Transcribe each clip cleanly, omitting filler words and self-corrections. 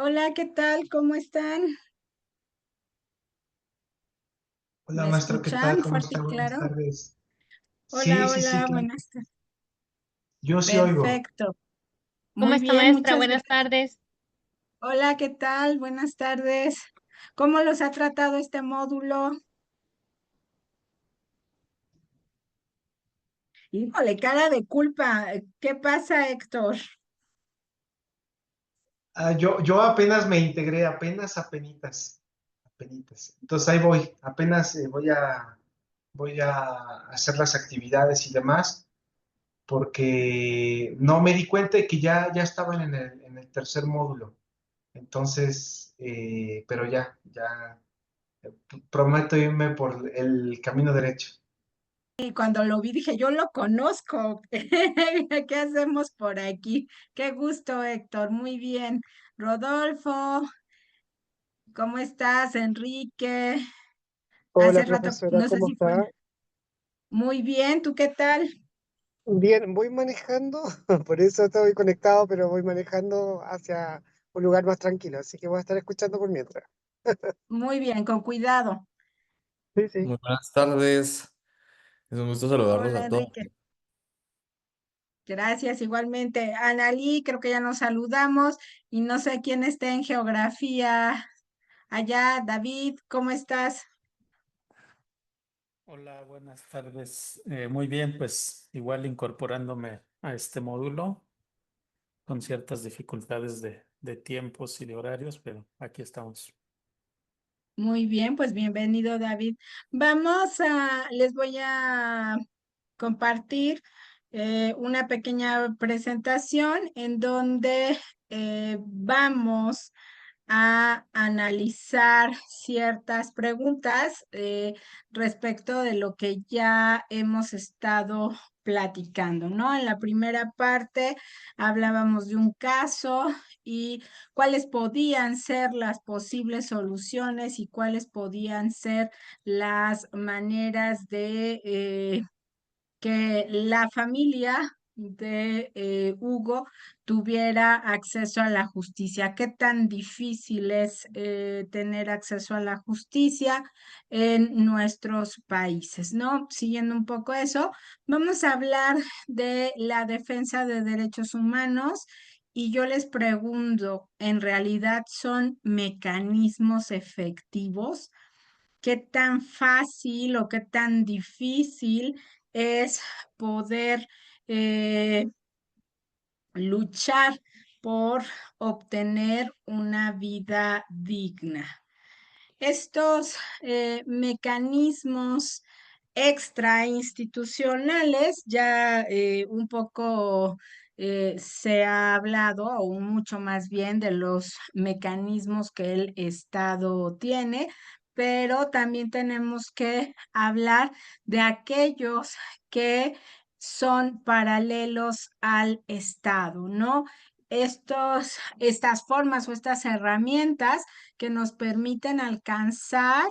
Hola, ¿qué tal? ¿Cómo están? Hola, ¿Me maestro, ¿qué tal? escuchan ¿Cómo fuerte está? y Buenas claro? tardes. Sí, Hola, sí, sí, hola, claro. buenas tardes. Yo sí oigo. Perfecto. ¿Cómo Muy está, bien, maestra? muchas Buenas gracias. tardes. Hola, ¿qué tal? Buenas tardes. ¿Cómo los ha tratado este módulo? Híjole, cara de culpa. ¿Qué pasa, Héctor? Yo apenas me integré, apenitas. Entonces ahí voy, apenas voy a hacer las actividades y demás, porque no me di cuenta de que ya estaban en el tercer módulo. Entonces, pero ya prometo irme por el camino derecho. Y cuando lo vi dije, yo lo conozco. ¿Qué hacemos por aquí? Qué gusto, Héctor. Muy bien. Rodolfo, ¿cómo estás? Enrique. Hola, Hace rato, profesora, no sé ¿cómo si fue. está? Muy bien, ¿tú qué tal? Bien, voy manejando, por eso estoy conectado, pero voy manejando hacia un lugar más tranquilo, así que voy a estar escuchando por mientras. Muy bien, con cuidado. Sí, sí. Muy buenas tardes. Es un gusto saludarlos Hola, a todos. Enrique. Gracias, igualmente. Analí, creo que ya nos saludamos y no sé quién está en geografía. Allá, David, ¿cómo estás? Hola, buenas tardes. Muy bien, pues igual incorporándome a este módulo con ciertas dificultades de tiempos y de horarios, pero aquí estamos. Muy bien, pues bienvenido, David. Les voy a compartir una pequeña presentación en donde vamos a analizar ciertas preguntas respecto de lo que ya hemos estado platicando, ¿no? En la primera parte hablábamos de un caso y cuáles podían ser las posibles soluciones y cuáles podían ser las maneras de que la familia de Hugo tuviera acceso a la justicia. ¿Qué tan difícil es tener acceso a la justicia en nuestros países, ¿no? Siguiendo un poco eso, vamos a hablar de la defensa de derechos humanos. Y yo les pregunto, ¿en realidad son mecanismos efectivos? ¿Qué tan fácil o qué tan difícil es poder eh, luchar por obtener una vida digna? Estos mecanismos extrainstitucionales ya un poco se ha hablado, o mucho más bien, de los mecanismos que el Estado tiene, pero también tenemos que hablar de aquellos que son paralelos al Estado, ¿no? Estas formas o estas herramientas que nos permiten alcanzar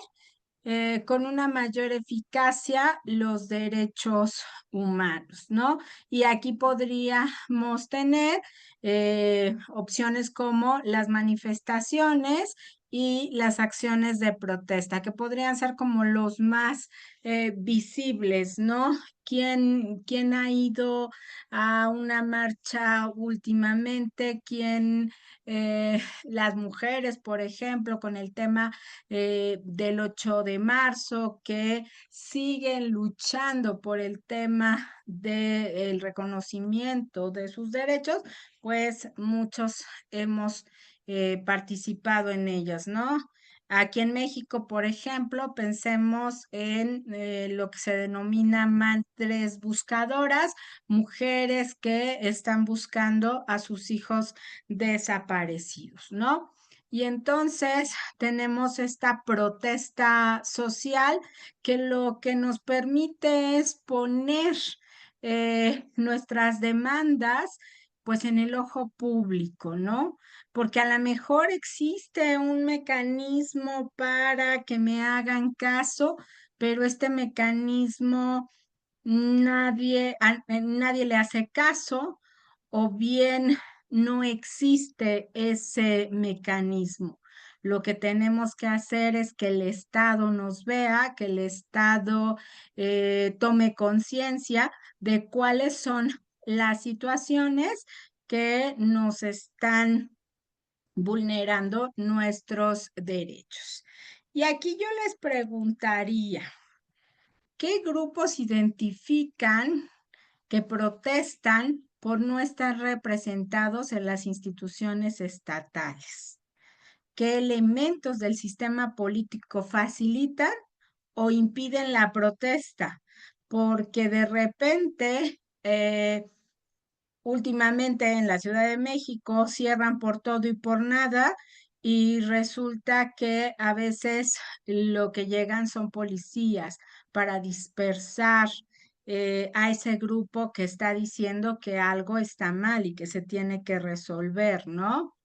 con una mayor eficacia los derechos humanos, ¿no? Y aquí podríamos tener opciones como las manifestaciones y las acciones de protesta, que podrían ser como los más visibles, ¿no? ¿Quién ha ido a una marcha últimamente? Las mujeres, por ejemplo, con el tema del 8 de marzo, que siguen luchando por el tema del reconocimiento de sus derechos, pues muchos hemos participado en ellas, ¿no? Aquí en México, por ejemplo, pensemos en lo que se denomina madres buscadoras, mujeres que están buscando a sus hijos desaparecidos, ¿no? Y entonces tenemos esta protesta social que lo que nos permite es poner nuestras demandas pues en el ojo público, ¿no? Porque a lo mejor existe un mecanismo para que me hagan caso, pero este mecanismo nadie le hace caso, o bien no existe ese mecanismo. Lo que tenemos que hacer es que el Estado nos vea, que el Estado tome conciencia de cuáles son las situaciones que nos están vulnerando nuestros derechos. Y aquí yo les preguntaría, ¿qué grupos identifican que protestan por no estar representados en las instituciones estatales? ¿Qué elementos del sistema político facilitan o impiden la protesta? Porque de repente, últimamente en la Ciudad de México cierran por todo y por nada y resulta que a veces lo que llegan son policías para dispersar a ese grupo que está diciendo que algo está mal y que se tiene que resolver, ¿no?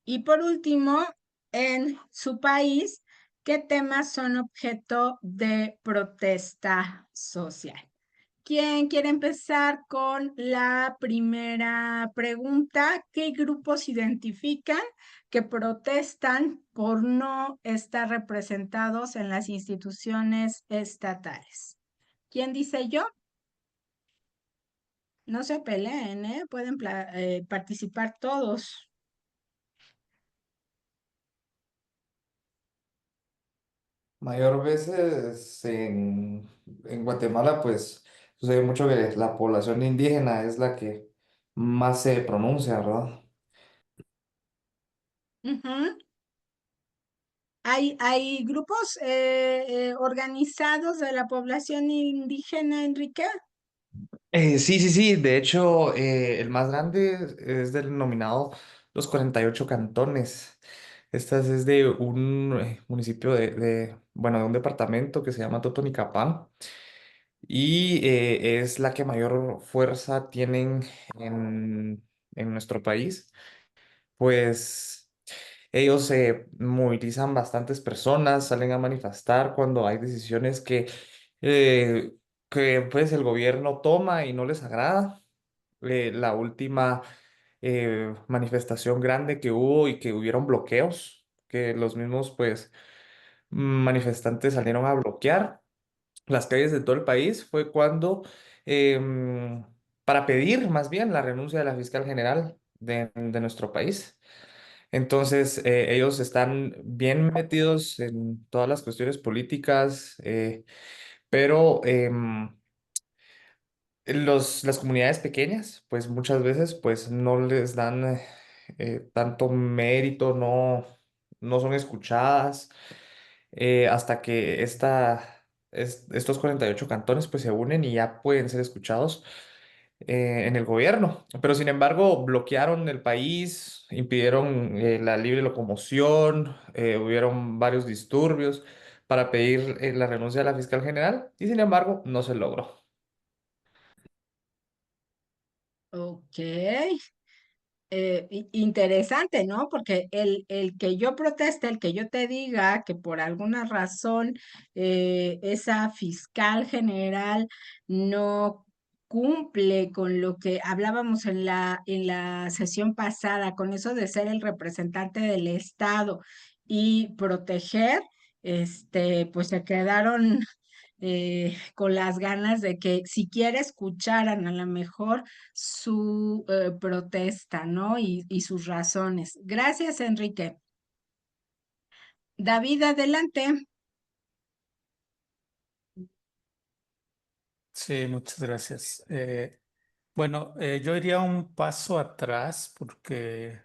Y por último, en su país, ¿qué temas son objeto de protesta social? ¿Quién quiere empezar con la primera pregunta? ¿Qué grupos identifican que protestan por no estar representados en las instituciones estatales? ¿Quién dice yo? No se peleen, ¿eh? Pueden participar todos. Mayor veces en Guatemala, pues sucede mucho que la población indígena es la que más se pronuncia, ¿verdad? Ujú. ¿Hay grupos organizados de la población indígena, Enrique? Sí, sí, sí. De hecho, el más grande es denominado los 48 cantones. Esta es de un municipio bueno, de un departamento que se llama Totonicapán y es la que mayor fuerza tienen en nuestro país. Pues ellos movilizan bastantes personas, salen a manifestar cuando hay decisiones eh, que pues el gobierno toma y no les agrada. La última manifestación grande que hubo y que hubieron bloqueos, que los mismos pues manifestantes salieron a bloquear las calles de todo el país, fue cuando para pedir más bien la renuncia de la fiscal general de nuestro país. Entonces, ellos están bien metidos en todas las cuestiones políticas, pero las comunidades pequeñas, pues muchas veces pues no les dan tanto mérito, no son escuchadas, hasta que estos 48 cantones pues se unen y ya pueden ser escuchados en el gobierno. Pero sin embargo, bloquearon el país, impidieron la libre locomoción, hubieron varios disturbios para pedir la renuncia de la fiscal general y sin embargo no se logró. Ok. Interesante, ¿no? Porque el que yo proteste, el que yo te diga que por alguna razón esa fiscal general no cumple con lo que hablábamos en la sesión pasada, con eso de ser el representante del Estado y proteger, pues se quedaron con las ganas de que siquiera escucharan a lo mejor su protesta, ¿no? Y sus razones. Gracias, Enrique. David, adelante. Sí, muchas gracias. Bueno, yo iría un paso atrás porque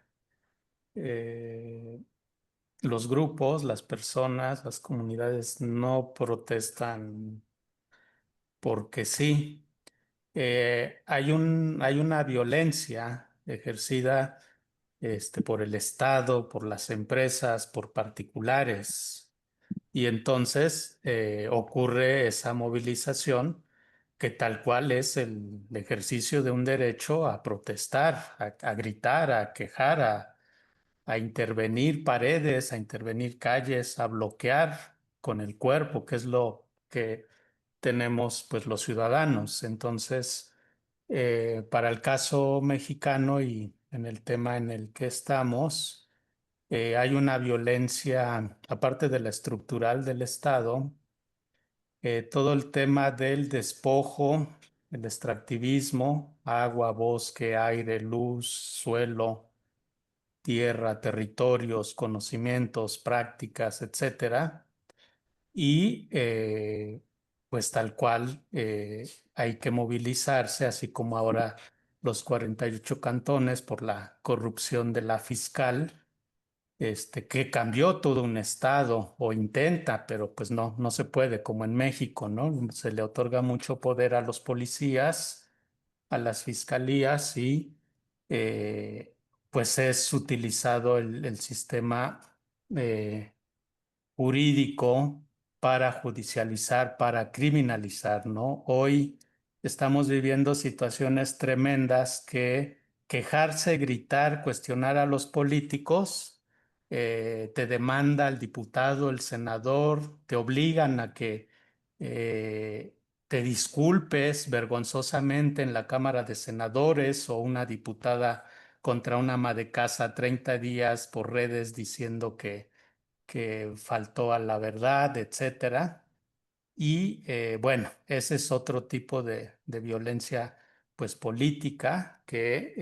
eh, los grupos, las personas, las comunidades no protestan porque sí. Hay una violencia ejercida por el Estado, por las empresas, por particulares. Y entonces ocurre esa movilización que tal cual es el ejercicio de un derecho a protestar, a gritar, a quejar, a intervenir paredes, a intervenir calles, a bloquear con el cuerpo, que es lo que tenemos pues los ciudadanos. Entonces, Para el caso mexicano y en el tema en el que estamos, hay una violencia, aparte de la estructural del Estado, todo el tema del despojo, el extractivismo, agua, bosque, aire, luz, suelo, tierra, territorios, conocimientos, prácticas, etcétera. Y pues tal cual hay que movilizarse, así como ahora los 48 cantones por la corrupción de la fiscal, que cambió todo un estado o intenta, pero pues no se puede, como en México, ¿no? Se le otorga mucho poder a los policías, a las fiscalías y pues es utilizado el sistema eh, jurídico para judicializar, para criminalizar, ¿no? Hoy estamos viviendo situaciones tremendas que quejarse, gritar, cuestionar a los políticos, te demanda el diputado, el senador, te obligan a que te disculpes vergonzosamente en la Cámara de Senadores o una diputada contra una ama de casa 30 días por redes diciendo que faltó a la verdad, etcétera. Y bueno, ese es otro tipo de violencia pues política que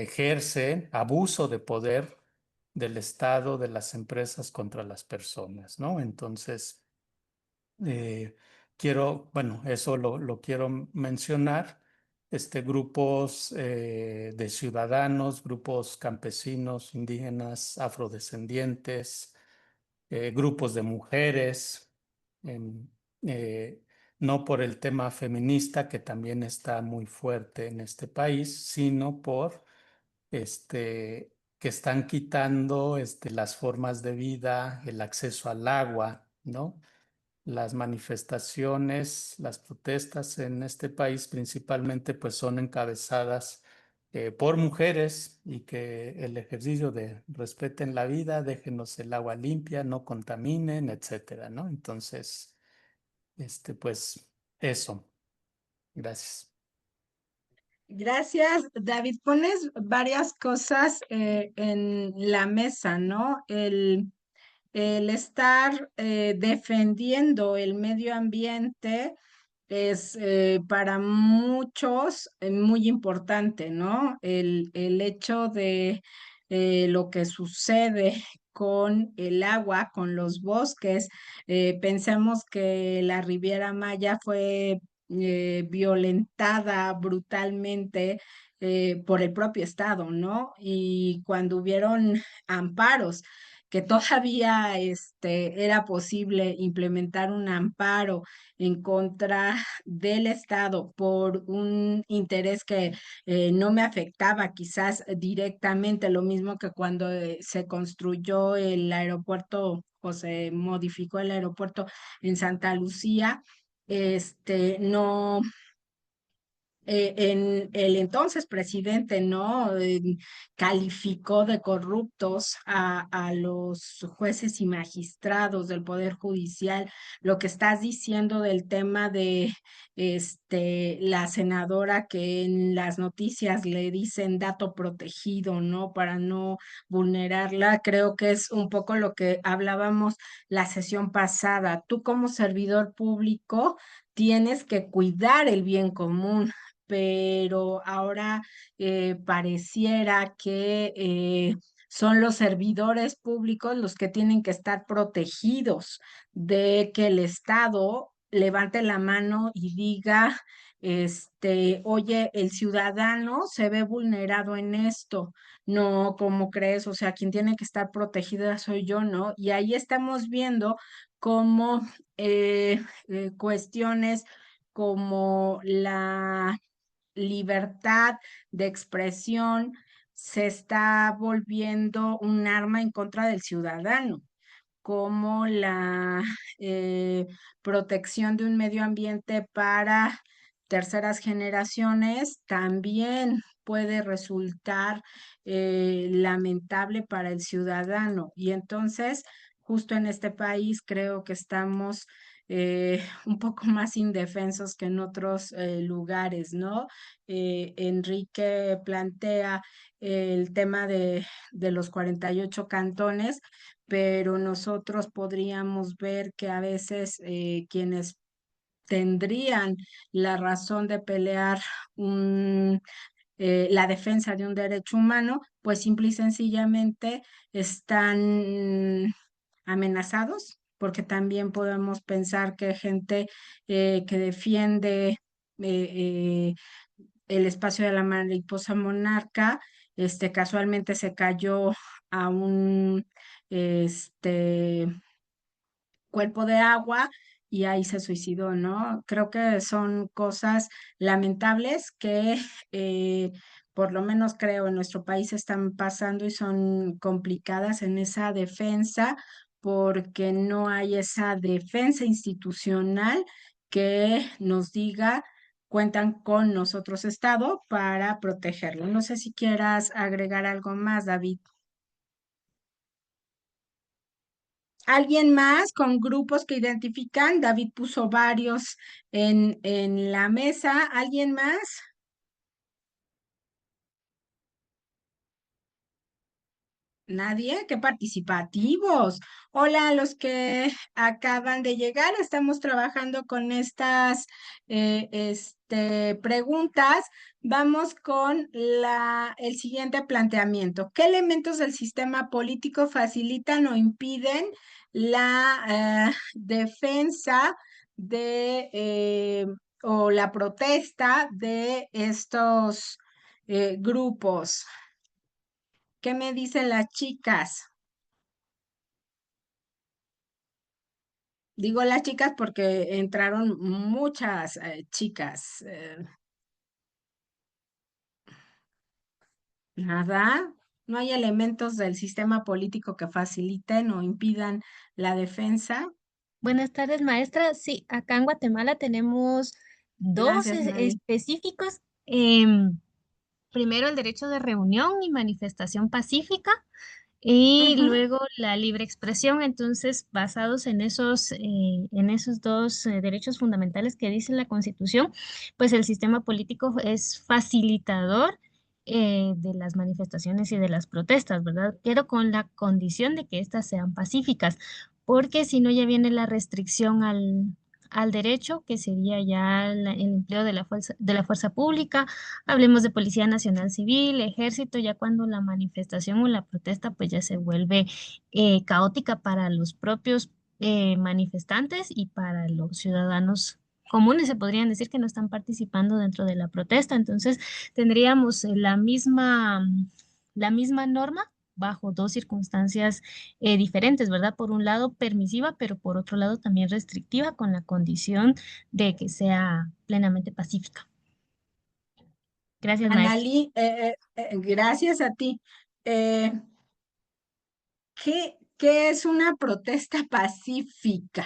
ejerce abuso de poder del Estado, de las empresas contra las personas, ¿no? Entonces, bueno, eso lo quiero mencionar. Grupos de ciudadanos, grupos campesinos, indígenas, afrodescendientes, grupos de mujeres, em, eh, no por el tema feminista, que también está muy fuerte en este país, sino por que están quitando las formas de vida, el acceso al agua, ¿no? Las manifestaciones, las protestas en este país principalmente pues son encabezadas por mujeres y que el ejercicio de respeten la vida, déjenos el agua limpia, no contaminen, etcétera, ¿no? Entonces, pues eso. Gracias. Gracias, David. Pones varias cosas en la mesa, ¿no? El estar defendiendo el medio ambiente es para muchos muy importante, ¿no? El hecho de lo que sucede con el agua, con los bosques. Pensemos que la Riviera Maya fue violentada brutalmente por el propio Estado, ¿no? Y cuando hubieron amparos, que todavía era posible implementar un amparo en contra del Estado por un interés que no me afectaba quizás directamente, lo mismo que cuando se construyó el aeropuerto o se modificó el aeropuerto en Santa Lucía, no, en el entonces presidente, ¿no? Calificó de corruptos a los jueces y magistrados del Poder Judicial. Lo que estás diciendo del tema de la senadora que en las noticias le dicen dato protegido, ¿no? Para no vulnerarla, creo que es un poco lo que hablábamos la sesión pasada. Tú como servidor público tienes que cuidar el bien común, pero ahora pareciera que son los servidores públicos los que tienen que estar protegidos de que el Estado levante la mano y diga, oye, el ciudadano se ve vulnerado en esto. No, ¿cómo crees? O sea, quien tiene que estar protegida soy yo, ¿no? Y ahí estamos viendo cómo cuestiones como la libertad de expresión se está volviendo un arma en contra del ciudadano, como la eh, protección de un medio ambiente para terceras generaciones también puede resultar lamentable para el ciudadano. Y entonces, justo en este país, creo que estamos un poco más indefensos que en otros lugares, ¿no? Enrique plantea el tema de los 48 cantones, pero nosotros podríamos ver que a veces quienes tendrían la razón de pelear la defensa de un derecho humano, pues simple y sencillamente están amenazados, porque también podemos pensar que gente que defiende eh, el espacio de la mariposa monarca, casualmente se cayó a un este, cuerpo de agua y ahí se suicidó, ¿no? Creo que son cosas lamentables que por lo menos creo en nuestro país están pasando y son complicadas en esa defensa porque no hay esa defensa institucional que nos diga cuentan con nosotros Estado para protegerlo. No sé si quieras agregar algo más, David. ¿Alguien más con grupos que identifican? David puso varios en la mesa. ¿Alguien más? Nadie, qué participativos. Hola a los que acaban de llegar. Estamos trabajando con estas preguntas. Vamos con el siguiente planteamiento. ¿Qué elementos del sistema político facilitan o impiden la defensa o la protesta de estos grupos? ¿Qué me dicen las chicas? Digo las chicas porque entraron muchas chicas. Nada, no hay elementos del sistema político que faciliten o impidan la defensa. Buenas tardes, maestra. Sí, acá en Guatemala tenemos dos Gracias, Mari. específicos. Primero, el derecho de reunión y manifestación pacífica y Ujú. luego la libre expresión. Entonces, basados en esos dos derechos fundamentales que dice la Constitución, pues el sistema político es facilitador de las manifestaciones y de las protestas, ¿verdad? Pero con la condición de que éstas sean pacíficas, porque si no ya viene la restricción al derecho, que sería ya el empleo de la fuerza pública. Hablemos de Policía Nacional Civil, Ejército, ya cuando la manifestación o la protesta pues ya se vuelve caótica para los propios manifestantes y para los ciudadanos comunes, se podrían decir que no están participando dentro de la protesta. Entonces tendríamos la misma norma bajo dos circunstancias diferentes, ¿verdad? Por un lado permisiva, pero por otro lado también restrictiva con la condición de que sea plenamente pacífica. Gracias, maestra. Analí, gracias a ti. Eh, ¿qué es una protesta pacífica?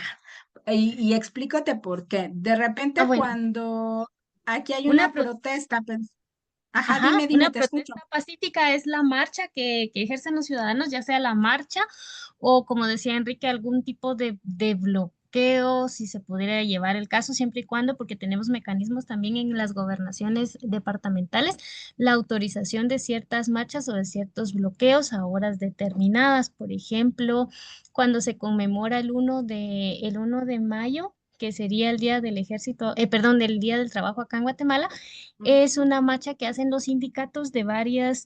Y explícate por qué. De Ah, repente bueno, cuando aquí hay una, una protesta, ajá, ajá, dime, una dime, te escucho. protesta pacífica es la marcha que ejercen los ciudadanos, ya sea la marcha o, como decía Enrique, algún tipo de bloqueo, si se pudiera llevar el caso, siempre y cuando, porque tenemos mecanismos también en las gobernaciones departamentales, la autorización de ciertas marchas o de ciertos bloqueos a horas determinadas. Por ejemplo, cuando se conmemora el 1 de mayo, que sería el Día del Ejército, perdón, del Día del Trabajo acá en Guatemala, es una marcha que hacen los sindicatos de varias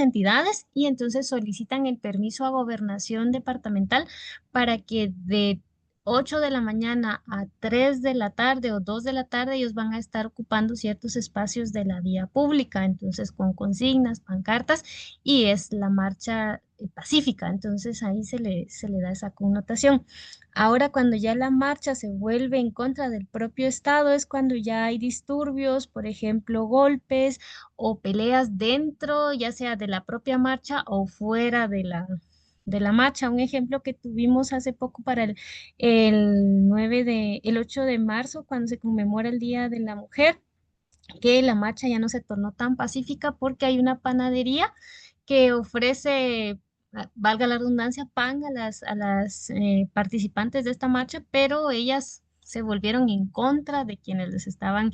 entidades y entonces solicitan el permiso a gobernación departamental para que de 8 de la mañana a 3 de la tarde o 2 de la tarde ellos van a estar ocupando ciertos espacios de la vía pública, entonces con consignas, pancartas y es la marcha pacífica, entonces ahí se le da esa connotación. Ahora, cuando ya la marcha se vuelve en contra del propio Estado, es cuando ya hay disturbios, por ejemplo, golpes o peleas dentro, ya sea de la propia marcha o fuera de la marcha. Un ejemplo que tuvimos hace poco para el 8 de marzo, cuando se conmemora el Día de la Mujer, que la marcha ya no se tornó tan pacífica porque hay una panadería que ofrece valga la redundancia, PAN a las participantes de esta marcha, pero ellas se volvieron en contra de quienes les estaban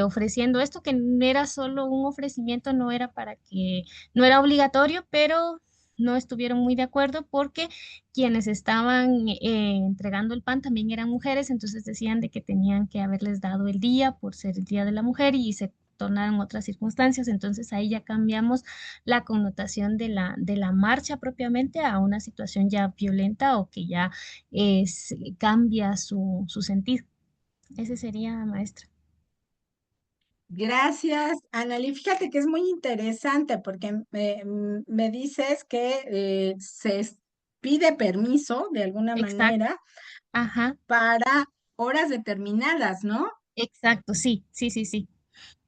ofreciendo esto, que no era solo un ofrecimiento, no era para que, no era obligatorio, pero no estuvieron muy de acuerdo porque quienes estaban entregando el pan también eran mujeres, entonces decían de que tenían que haberles dado el día por ser el Día de la Mujer y se tornaron otras circunstancias, entonces ahí ya cambiamos la connotación de la marcha propiamente a una situación ya violenta o que ya cambia su sentido. Ese sería, maestra. Gracias, Analí. Fíjate que es muy interesante porque me dices que pide permiso de alguna Exacto. manera Ajá, para horas determinadas, ¿no? exacto, sí, sí, sí, sí.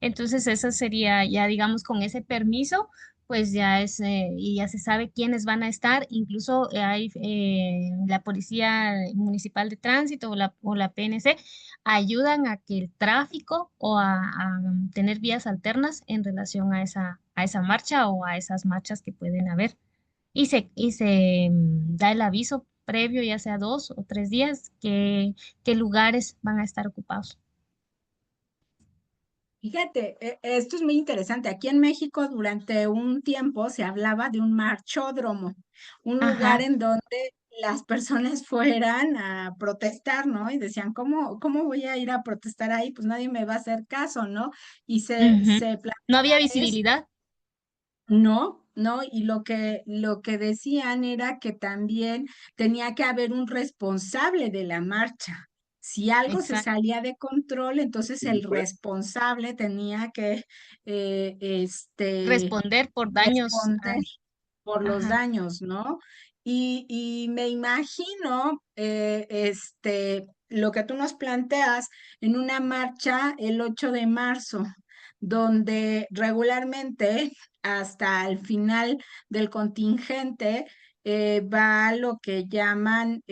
Entonces, eso sería ya, digamos, con ese permiso, pues ya es, y ya se sabe quiénes van a estar. Incluso hay la Policía Municipal de Tránsito o la PNC ayudan a que el tráfico o a tener vías alternas en relación a esa marcha o a esas marchas que pueden haber. Y se da el aviso previo, ya sea 2 o 3 días, qué lugares van a estar ocupados. Fíjate, esto es muy interesante. Aquí en México durante un tiempo se hablaba de un marchódromo, un lugar Ajá. en donde las personas fueran a protestar, ¿no? Y decían, ¿cómo voy a ir a protestar ahí? Pues nadie me va a hacer caso, ¿no? Y Ujú. se No planteaba había visibilidad. no, no, y lo que decían era que también tenía que haber un responsable de la marcha. Si algo se Exacto. salía de control, entonces el responsable tenía que Responder por daños. responder por los Ajá, daños, ¿no? Y me imagino lo que tú nos planteas en una marcha el 8 de marzo, donde regularmente hasta el final del contingente va lo que llaman,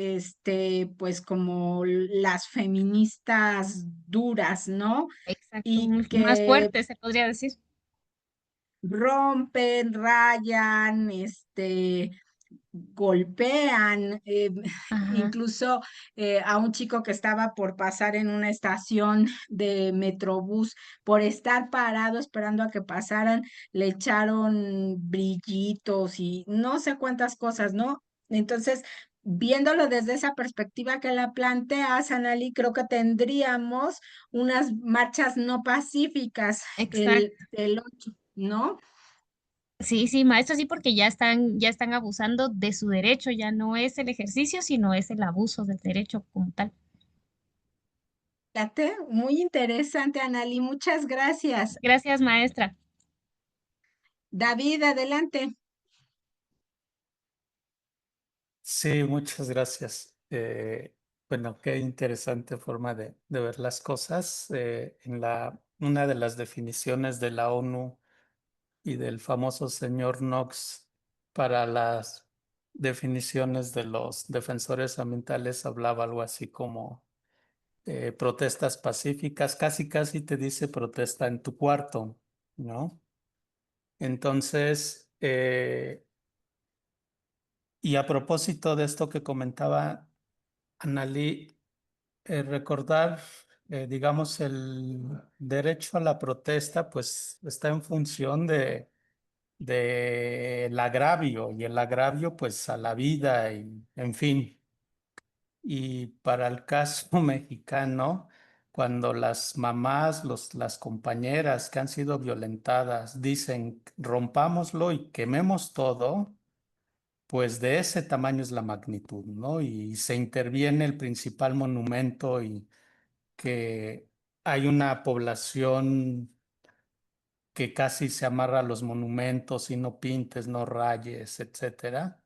pues como las feministas duras, ¿no? exacto. Y Más que fuerte se podría decir. rompen, rayan, golpean, Ajá. incluso a un chico que estaba por pasar en una estación de Metrobús, por estar parado esperando a que pasaran, le echaron brillitos y no sé cuántas cosas, ¿no? Entonces, viéndolo desde esa perspectiva que la planteas, Anali, creo que tendríamos unas marchas no pacíficas Exacto. el 8, ¿no? Sí, sí, maestro, sí, porque ya están abusando de su derecho, ya no es el ejercicio, sino es el abuso del derecho como tal. Fíjate, muy interesante, Anali. Muchas gracias. Gracias, maestra. David, adelante. Sí, muchas gracias. Bueno, qué interesante forma de ver las cosas. Una de las definiciones de la ONU y del famoso señor Knox para las definiciones de los defensores ambientales hablaba algo así como protestas pacíficas, casi casi te dice protesta en tu cuarto, ¿no? Entonces, y a propósito de esto que comentaba Analí, recordar, digamos, el derecho a la protesta, pues está en función del agravio y el agravio, pues a la vida y en fin. Y para el caso mexicano, cuando las mamás, las compañeras que han sido violentadas dicen rompámoslo y quememos todo, pues de ese tamaño es la magnitud, ¿no? Y se interviene el principal monumento y que hay una población que casi se amarra a los monumentos y no pintes, no rayes, etcétera,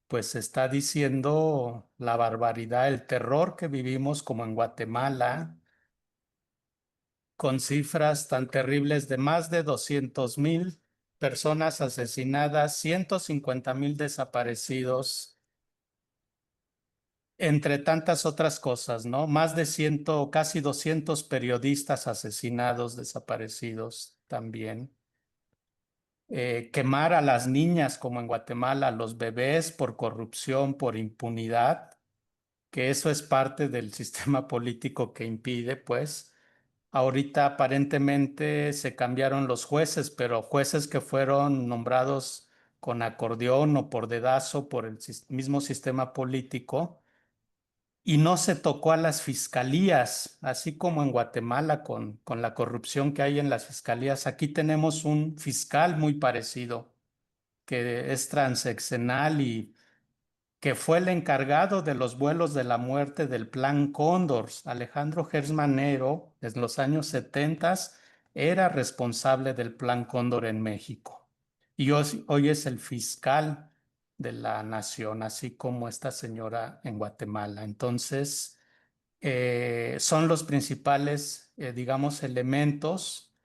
pues está diciendo la barbaridad, el terror que vivimos como en Guatemala, con cifras tan terribles de más de 200,000 personas asesinadas, 150,000 desaparecidos, entre tantas otras cosas, ¿no? Más de 100, casi 200 periodistas asesinados, desaparecidos también. quemar a las niñas como en Guatemala, a los bebés por corrupción, por impunidad, que eso es parte del sistema político que impide, pues. Ahorita aparentemente se cambiaron los jueces, pero jueces que fueron nombrados con acordeón o por dedazo por el mismo sistema político, y no se tocó a las fiscalías, así como en Guatemala con la corrupción que hay en las fiscalías. Aquí tenemos un fiscal muy parecido, que es transeccional y que fue el encargado de los vuelos de la muerte del Plan Cóndor. Alejandro Gersmanero, en los años 70, era responsable del Plan Cóndor en México. Y hoy es el fiscal de la nación, así como esta señora en Guatemala. Entonces, son los principales, digamos, elementos,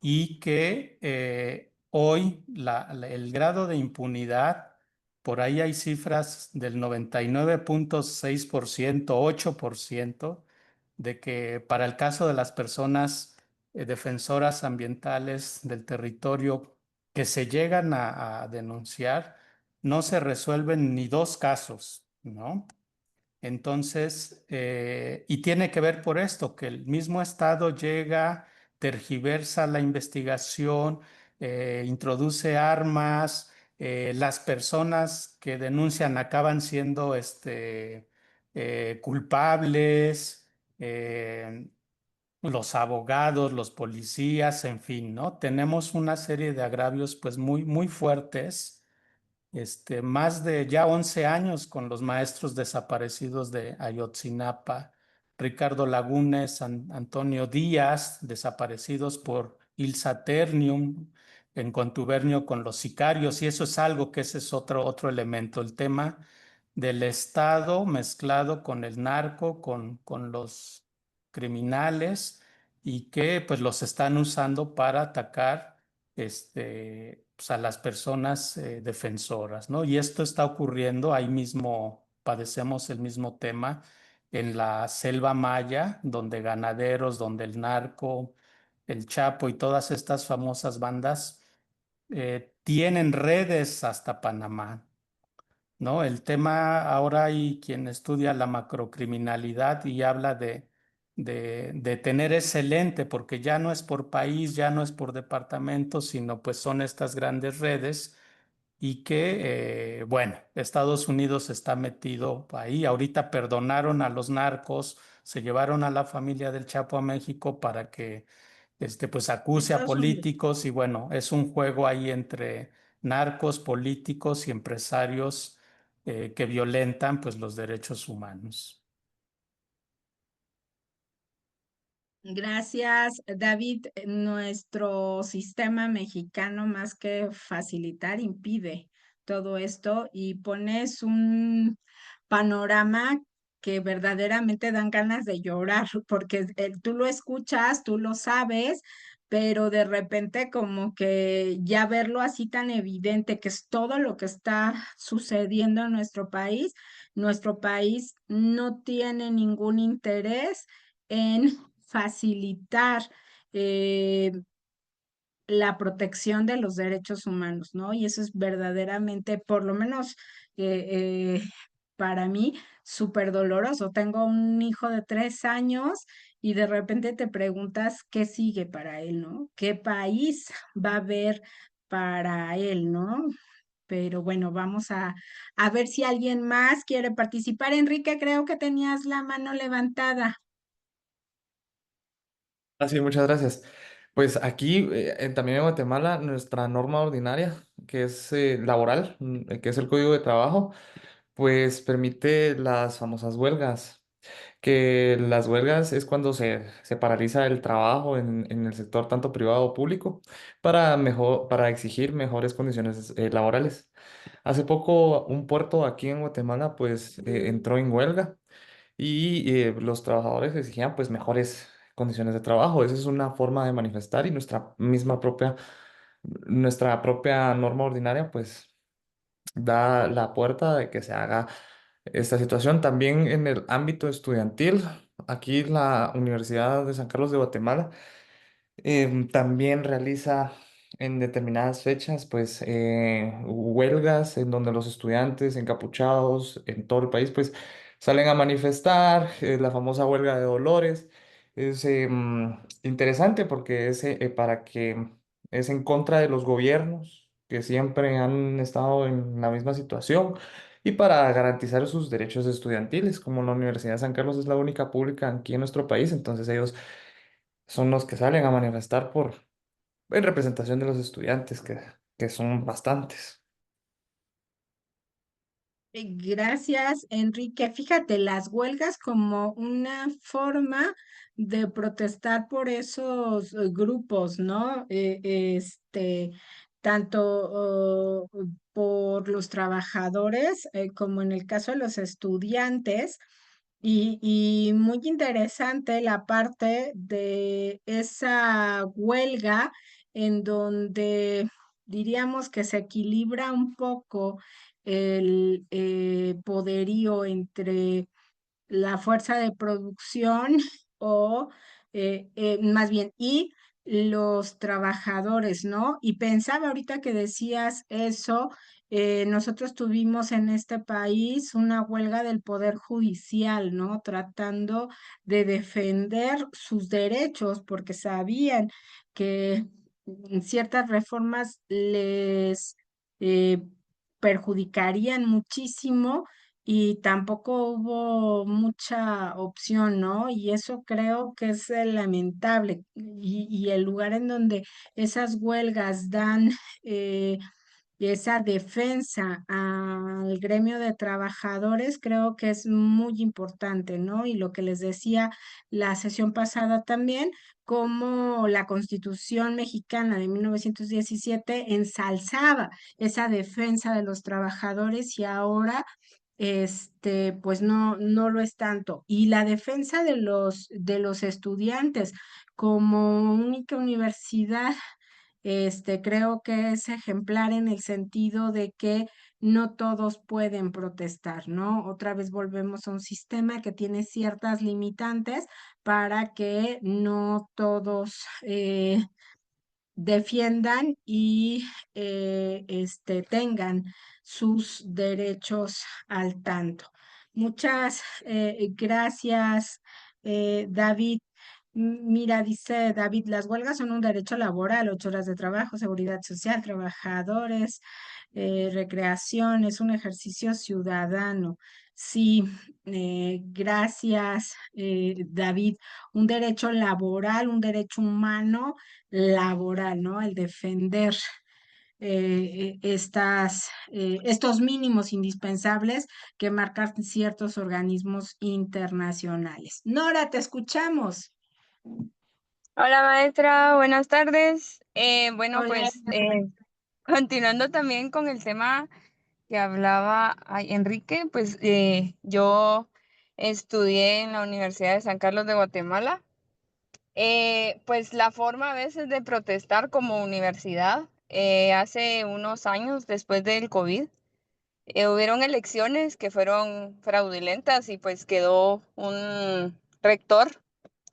y que hoy el grado de impunidad, por ahí hay cifras del 99.6%, 8%, de que para el caso de las personas defensoras ambientales del territorio que se llegan a denunciar, no se resuelven ni 2 casos, ¿no? Entonces, y tiene que ver por esto, que el mismo Estado llega, tergiversa la investigación, introduce armas, las personas que denuncian acaban siendo culpables, los abogados, los policías, en fin, ¿no? Tenemos una serie de agravios pues muy, muy fuertes, más de ya 11 años con los maestros desaparecidos de Ayotzinapa, Ricardo Lagunes, Antonio Díaz, desaparecidos por Ilsa Ternium, en contubernio con los sicarios, y eso es algo que ese es otro elemento, el tema del Estado mezclado con el narco, con los criminales, y que pues los están usando para atacar pues, a las personas defensoras, ¿no? Y esto está ocurriendo, ahí mismo padecemos el mismo tema en la selva maya, donde ganaderos, donde el narco, el Chapo y todas estas famosas bandas tienen redes hasta Panamá, ¿no? El tema, ahora hay quien estudia la macrocriminalidad y habla de tener ese lente, porque ya no es por país, ya no es por departamento, sino pues son estas grandes redes, y que, bueno, Estados Unidos está metido ahí. Ahorita perdonaron a los narcos, se llevaron a la familia del Chapo a México para que pues acuse a Estados Unidos. políticos, y bueno, es un juego ahí entre narcos, políticos y empresarios que violentan pues los derechos humanos. Gracias, David. Nuestro sistema mexicano, más que facilitar, impide todo esto y pones un panorama que verdaderamente dan ganas de llorar, porque tú lo escuchas, tú lo sabes, pero de repente como que ya verlo así tan evidente, que es todo lo que está sucediendo en nuestro país no tiene ningún interés en facilitar eh, la protección de los derechos humanos, ¿no? Y eso es verdaderamente, por lo menos para mí, súper doloroso. Tengo un hijo de 3 años y de repente te preguntas qué sigue para él, ¿no? ¿Qué país va a haber para él, ¿no? Pero bueno, vamos a ver si alguien más quiere participar. Enrique, creo que tenías la mano levantada. Así, muchas gracias. Pues aquí, también en Guatemala, nuestra norma ordinaria, que es laboral, que es el Código de Trabajo, pues permite las famosas huelgas, que las huelgas es cuando se paraliza el trabajo en el sector tanto privado o público para exigir mejores condiciones laborales. Hace poco un puerto aquí en Guatemala pues entró en huelga y los trabajadores exigían pues mejores condiciones de trabajo. Esa es una forma de manifestar y nuestra propia norma ordinaria pues da la puerta de que se haga esta situación. También en el ámbito estudiantil, aquí la Universidad de San Carlos de Guatemala también realiza en determinadas fechas, pues huelgas en donde los estudiantes encapuchados en todo el país, pues salen a manifestar, la famosa huelga de Dolores. Es interesante porque es en contra de los gobiernos que siempre han estado en la misma situación y para garantizar sus derechos estudiantiles, como la Universidad de San Carlos es la única pública aquí en nuestro país, entonces ellos son los que salen a manifestar en representación de los estudiantes, que son bastantes. Gracias, Enrique. Fíjate, las huelgas como una forma de protestar por esos grupos, ¿no? Tanto por los trabajadores como en el caso de los estudiantes. Y muy interesante la parte de esa huelga en donde diríamos que se equilibra un poco el poderío entre la fuerza de producción o más bien y los trabajadores, ¿no? Y pensaba ahorita que decías eso, nosotros tuvimos en este país una huelga del Poder Judicial, ¿no? Tratando de defender sus derechos porque sabían que ciertas reformas les eh, perjudicarían muchísimo y tampoco hubo mucha opción, ¿no? Y eso creo que es lamentable. Y el lugar en donde esas huelgas dan esa defensa al gremio de trabajadores, creo que es muy importante, ¿no? Y lo que les decía la sesión pasada también, como la Constitución mexicana de 1917 ensalzaba esa defensa de los trabajadores y ahora pues no lo es tanto. Y la defensa de los estudiantes como única universidad, creo que es ejemplar en el sentido de que no todos pueden protestar, ¿no? Otra vez volvemos a un sistema que tiene ciertas limitantes para que no todos defiendan y tengan sus derechos al tanto. Muchas gracias, David. Mira, dice David, las huelgas son un derecho laboral, 8 horas de trabajo, seguridad social, trabajadores, recreación, es un ejercicio ciudadano. Sí, gracias, David. Un derecho laboral, un derecho humano laboral, ¿no? El defender estos mínimos indispensables que marcan ciertos organismos internacionales. Nora, te escuchamos. Hola maestra, buenas tardes. Bueno, Hola. pues continuando también con el tema que hablaba Enrique, pues yo estudié en la Universidad de San Carlos de Guatemala. Pues la forma a veces de protestar como universidad, hace unos años después del COVID, hubieron elecciones que fueron fraudulentas y pues quedó un rector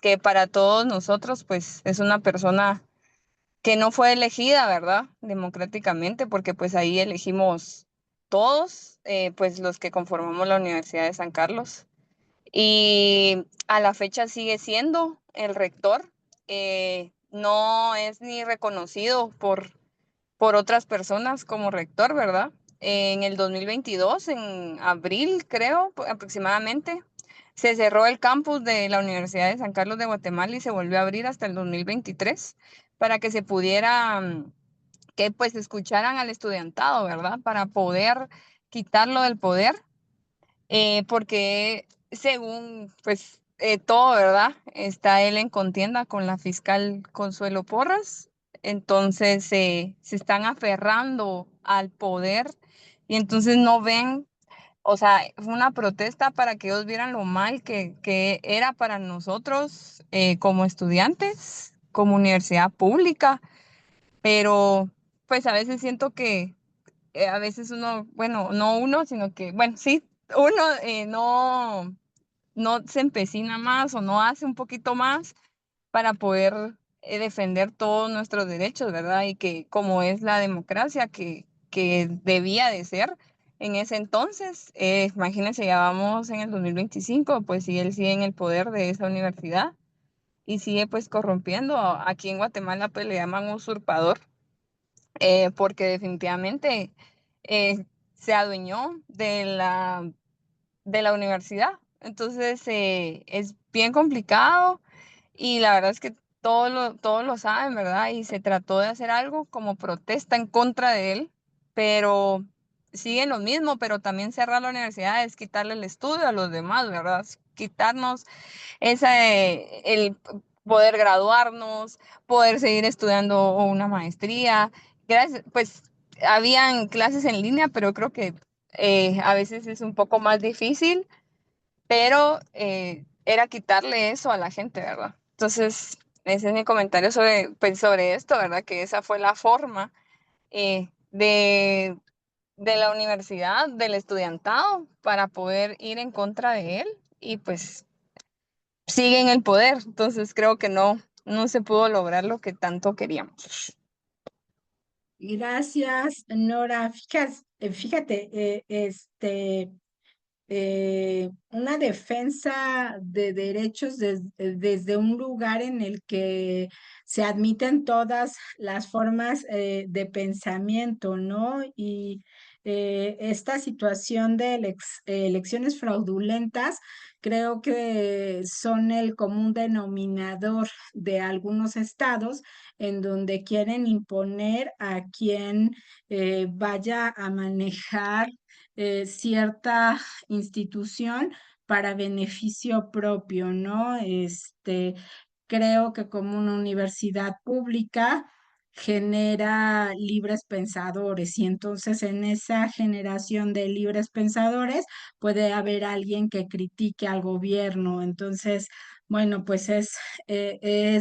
que para todos nosotros pues es una persona que no fue elegida, ¿verdad? Democráticamente, porque pues ahí elegimos todos, pues los que conformamos la Universidad de San Carlos. Y a la fecha sigue siendo el rector. No es ni reconocido por otras personas como rector, ¿verdad? En el 2022, en abril, creo, aproximadamente, se cerró el campus de la Universidad de San Carlos de Guatemala y se volvió a abrir hasta el 2023 para que se pudiera, que pues escucharan al estudiantado, ¿verdad? Para poder quitarlo del poder, porque según pues todo, ¿verdad? Está él en contienda con la fiscal Consuelo Porras, entonces se están aferrando al poder y entonces no ven, o sea, fue una protesta para que ellos vieran lo mal que era para nosotros como estudiantes, como universidad pública, pero pues a veces siento que a veces uno, bueno, no uno, sino que, bueno, sí, uno no se empecina más o no hace un poquito más para poder defender todos nuestros derechos, ¿verdad? Y que como es la democracia que debía de ser en ese entonces, imagínense, ya vamos en el 2025, pues si él sigue en el poder de esa universidad y sigue pues corrompiendo, aquí en Guatemala pues le llaman usurpador, porque definitivamente se adueñó de la universidad. Entonces es bien complicado y la verdad es que todos lo saben, ¿verdad? Y se trató de hacer algo como protesta en contra de él, pero siguen lo mismo, pero también cerrar la universidad es quitarle el estudio a los demás, ¿verdad? Es quitarnos el poder graduarnos, poder seguir estudiando una maestría. Gracias, pues habían clases en línea, pero creo que a veces es un poco más difícil, pero era quitarle eso a la gente, ¿verdad? Entonces, ese es mi comentario sobre, pues, sobre esto, ¿verdad? Que esa fue la forma de la universidad, del estudiantado, para poder ir en contra de él y pues sigue en el poder. Entonces, creo que no se pudo lograr lo que tanto queríamos. Gracias, Nora. Fíjate, una defensa de derechos desde un lugar en el que se admiten todas las formas de pensamiento, ¿no? Y esta situación de elecciones fraudulentas creo que son el común denominador de algunos estados en donde quieren imponer a quien vaya a manejar cierta institución para beneficio propio, ¿no? Creo que como una universidad pública genera libres pensadores y entonces en esa generación de libres pensadores puede haber alguien que critique al gobierno. Entonces, bueno, pues es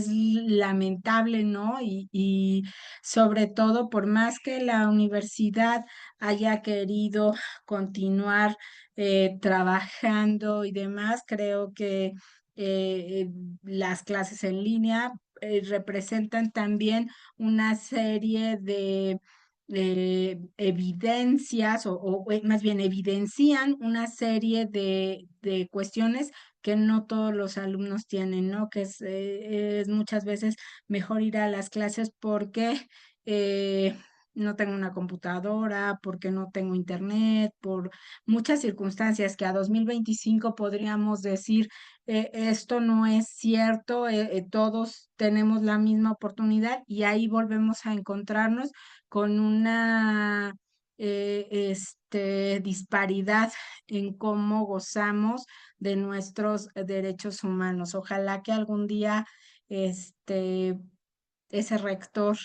lamentable, ¿no? Y sobre todo, por más que la universidad haya querido continuar trabajando y demás, creo que eh, las clases en línea representan también una serie de evidencias más bien evidencian una serie de cuestiones que no todos los alumnos tienen, ¿no? Que es muchas veces mejor ir a las clases porque eh, no tengo una computadora, porque no tengo internet, por muchas circunstancias que a 2025 podríamos decir, esto no es cierto, todos tenemos la misma oportunidad y ahí volvemos a encontrarnos con una disparidad en cómo gozamos de nuestros derechos humanos. Ojalá que algún día este, ese rector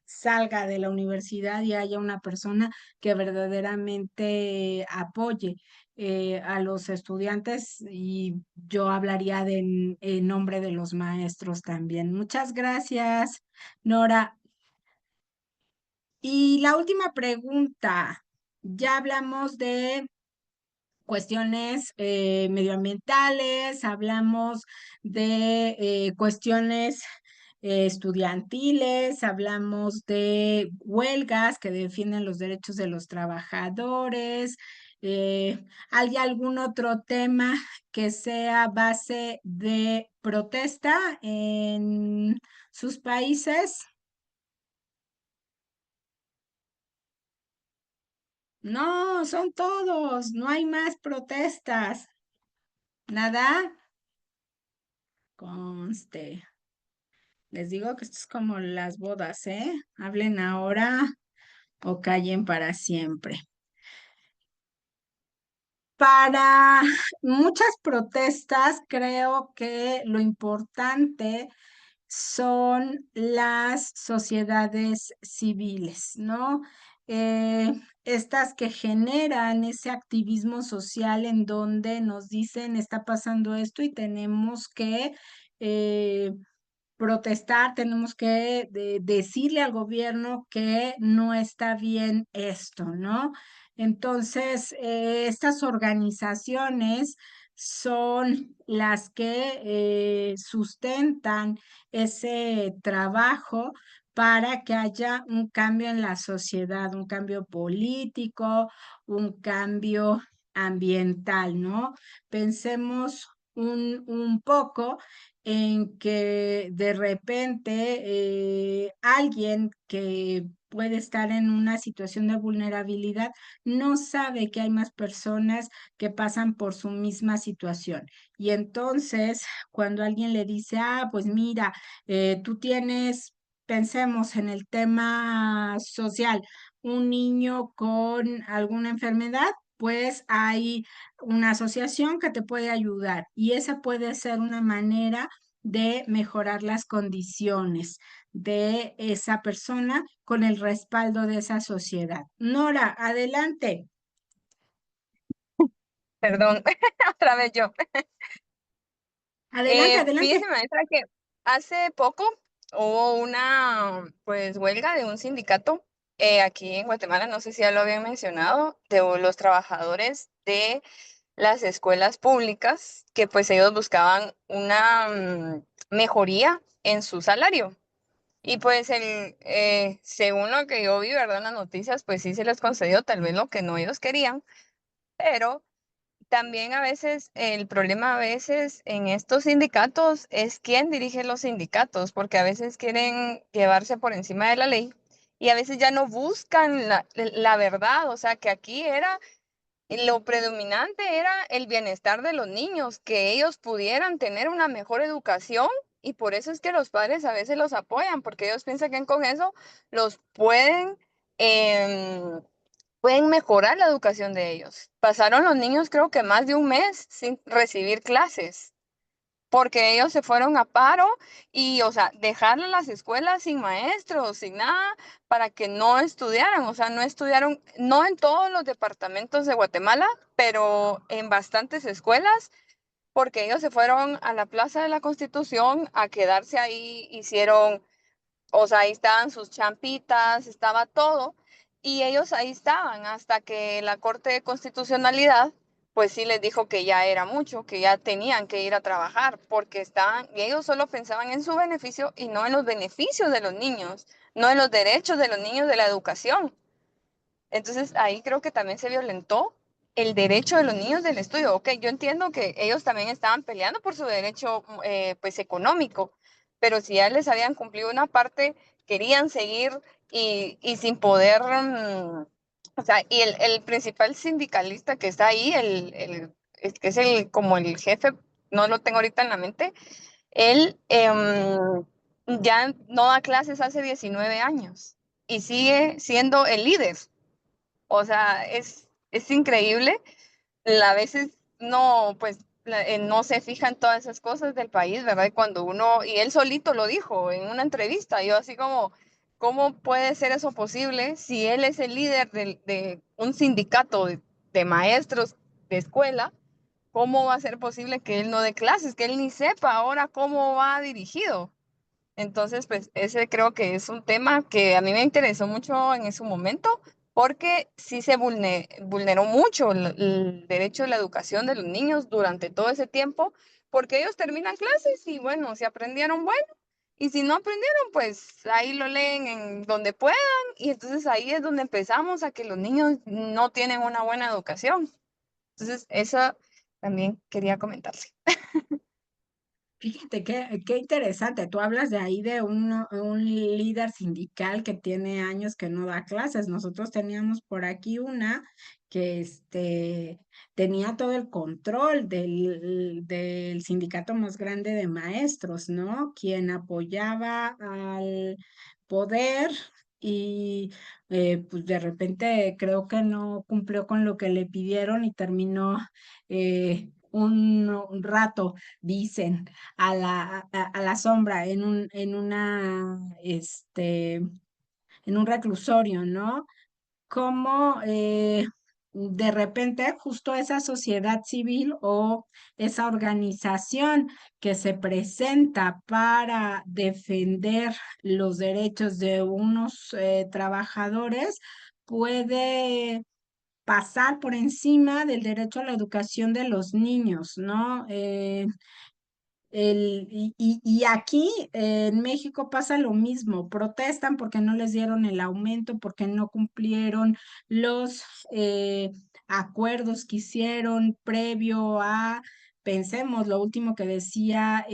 salga de la universidad y haya una persona que verdaderamente apoye a los estudiantes y yo hablaría en nombre de los maestros también. Muchas gracias, Nora. Y la última pregunta, ya hablamos de cuestiones medioambientales, hablamos de cuestiones estudiantiles, hablamos de huelgas que defienden los derechos de los trabajadores. ¿Hay algún otro tema que sea base de protesta en sus países? No, son todos, no hay más protestas. Nada, conste. Les digo que esto es como las bodas, ¿eh? Hablen ahora o callen para siempre. Para muchas protestas, creo que lo importante son las sociedades civiles, ¿no? Estas que generan ese activismo social en donde nos dicen está pasando esto y tenemos que protestar, tenemos que decirle al gobierno que no está bien esto, ¿no? Entonces, estas organizaciones son las que sustentan ese trabajo para que haya un cambio en la sociedad, un cambio político, un cambio ambiental, ¿no? Pensemos un poco en que de repente alguien que puede estar en una situación de vulnerabilidad no sabe que hay más personas que pasan por su misma situación. Y entonces, cuando alguien le dice, pues mira, tú tienes, pensemos en el tema social, un niño con alguna enfermedad, pues hay una asociación que te puede ayudar y esa puede ser una manera de mejorar las condiciones de esa persona con el respaldo de esa sociedad. Nora, adelante. Perdón, otra vez yo. Adelante, adelante. Fíjese, maestra, que hace poco hubo una pues huelga de un sindicato aquí en Guatemala, no sé si ya lo habían mencionado, de los trabajadores de las escuelas públicas, que pues ellos buscaban una mejoría en su salario. Y pues según lo que yo vi, ¿verdad? En las noticias, pues sí se les concedió tal vez lo que no ellos querían, pero también a veces el problema a veces en estos sindicatos es quién dirige los sindicatos, porque a veces quieren llevarse por encima de la ley y a veces ya no buscan la verdad, o sea que aquí era lo predominante era el bienestar de los niños, que ellos pudieran tener una mejor educación y por eso es que los padres a veces los apoyan, porque ellos piensan que con eso los em, pueden mejorar la educación de ellos. Pasaron los niños creo que más de un mes sin recibir clases porque ellos se fueron a paro y, o sea, dejarle las escuelas sin maestros, sin nada, para que no estudiaran, o sea, no estudiaron, no en todos los departamentos de Guatemala, pero en bastantes escuelas, porque ellos se fueron a la Plaza de la Constitución a quedarse ahí, hicieron, o sea, ahí estaban sus champitas, estaba todo, y ellos ahí estaban hasta que la Corte de Constitucionalidad, pues sí les dijo que ya era mucho, que ya tenían que ir a trabajar, porque estaban, y ellos solo pensaban en su beneficio y no en los beneficios de los niños, no en los derechos de los niños de la educación. Entonces ahí creo que también se violentó el derecho de los niños del estudio. Ok, yo entiendo que ellos también estaban peleando por su derecho pues económico, pero si ya les habían cumplido una parte, querían seguir y sin poder, o sea, y el principal sindicalista que está ahí, que es como el jefe, no lo tengo ahorita en la mente, él ya no da clases hace 19 años y sigue siendo el líder. O sea, es increíble. A veces no, pues no se fijan todas esas cosas del país, ¿verdad? Y cuando uno, y él solito lo dijo en una entrevista, yo así como, ¿cómo puede ser eso posible si él es el líder de un sindicato de maestros de escuela? ¿Cómo va a ser posible que él no dé clases, que él ni sepa ahora cómo va dirigido? Entonces, pues ese creo que es un tema que a mí me interesó mucho en ese momento porque sí se vulneró mucho el derecho de la educación de los niños durante todo ese tiempo, porque ellos terminan clases y bueno, si aprendieron, bueno, y si no aprendieron, pues ahí lo leen en donde puedan y entonces ahí es donde empezamos a que los niños no tienen una buena educación. Entonces, eso también quería comentarle. Fíjate qué interesante. Tú hablas de ahí de un líder sindical que tiene años que no da clases. Nosotros teníamos por aquí una que tenía todo el control del sindicato más grande de maestros, ¿no? Quien apoyaba al poder y pues de repente creo que no cumplió con lo que le pidieron y terminó un rato, dicen a la sombra en un reclusorio, ¿no? Como de repente justo esa sociedad civil o esa organización que se presenta para defender los derechos de unos trabajadores puede pasar por encima del derecho a la educación de los niños, ¿no? Y aquí en México pasa lo mismo, protestan porque no les dieron el aumento, porque no cumplieron los acuerdos que hicieron previo a, pensemos, lo último que decía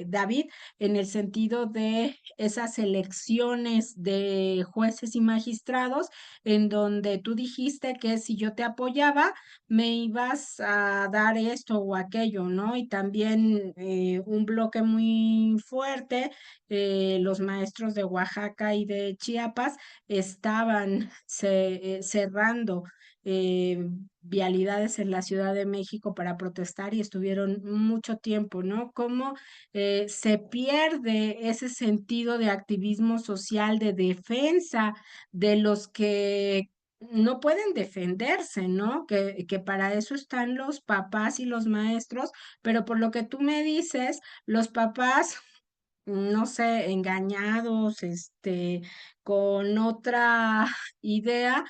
David, en el sentido de esas elecciones de jueces y magistrados, en donde tú dijiste que si yo te apoyaba, me ibas a dar esto o aquello, ¿no? Y también un bloque muy fuerte, los maestros de Oaxaca y de Chiapas estaban cerrando vialidades en la Ciudad de México para protestar y estuvieron mucho tiempo, ¿no? Cómo se pierde ese sentido de activismo social, de defensa de los que no pueden defenderse, ¿no? Que para eso están los papás y los maestros, pero por lo que tú me dices, los papás, no sé, engañados, con otra idea,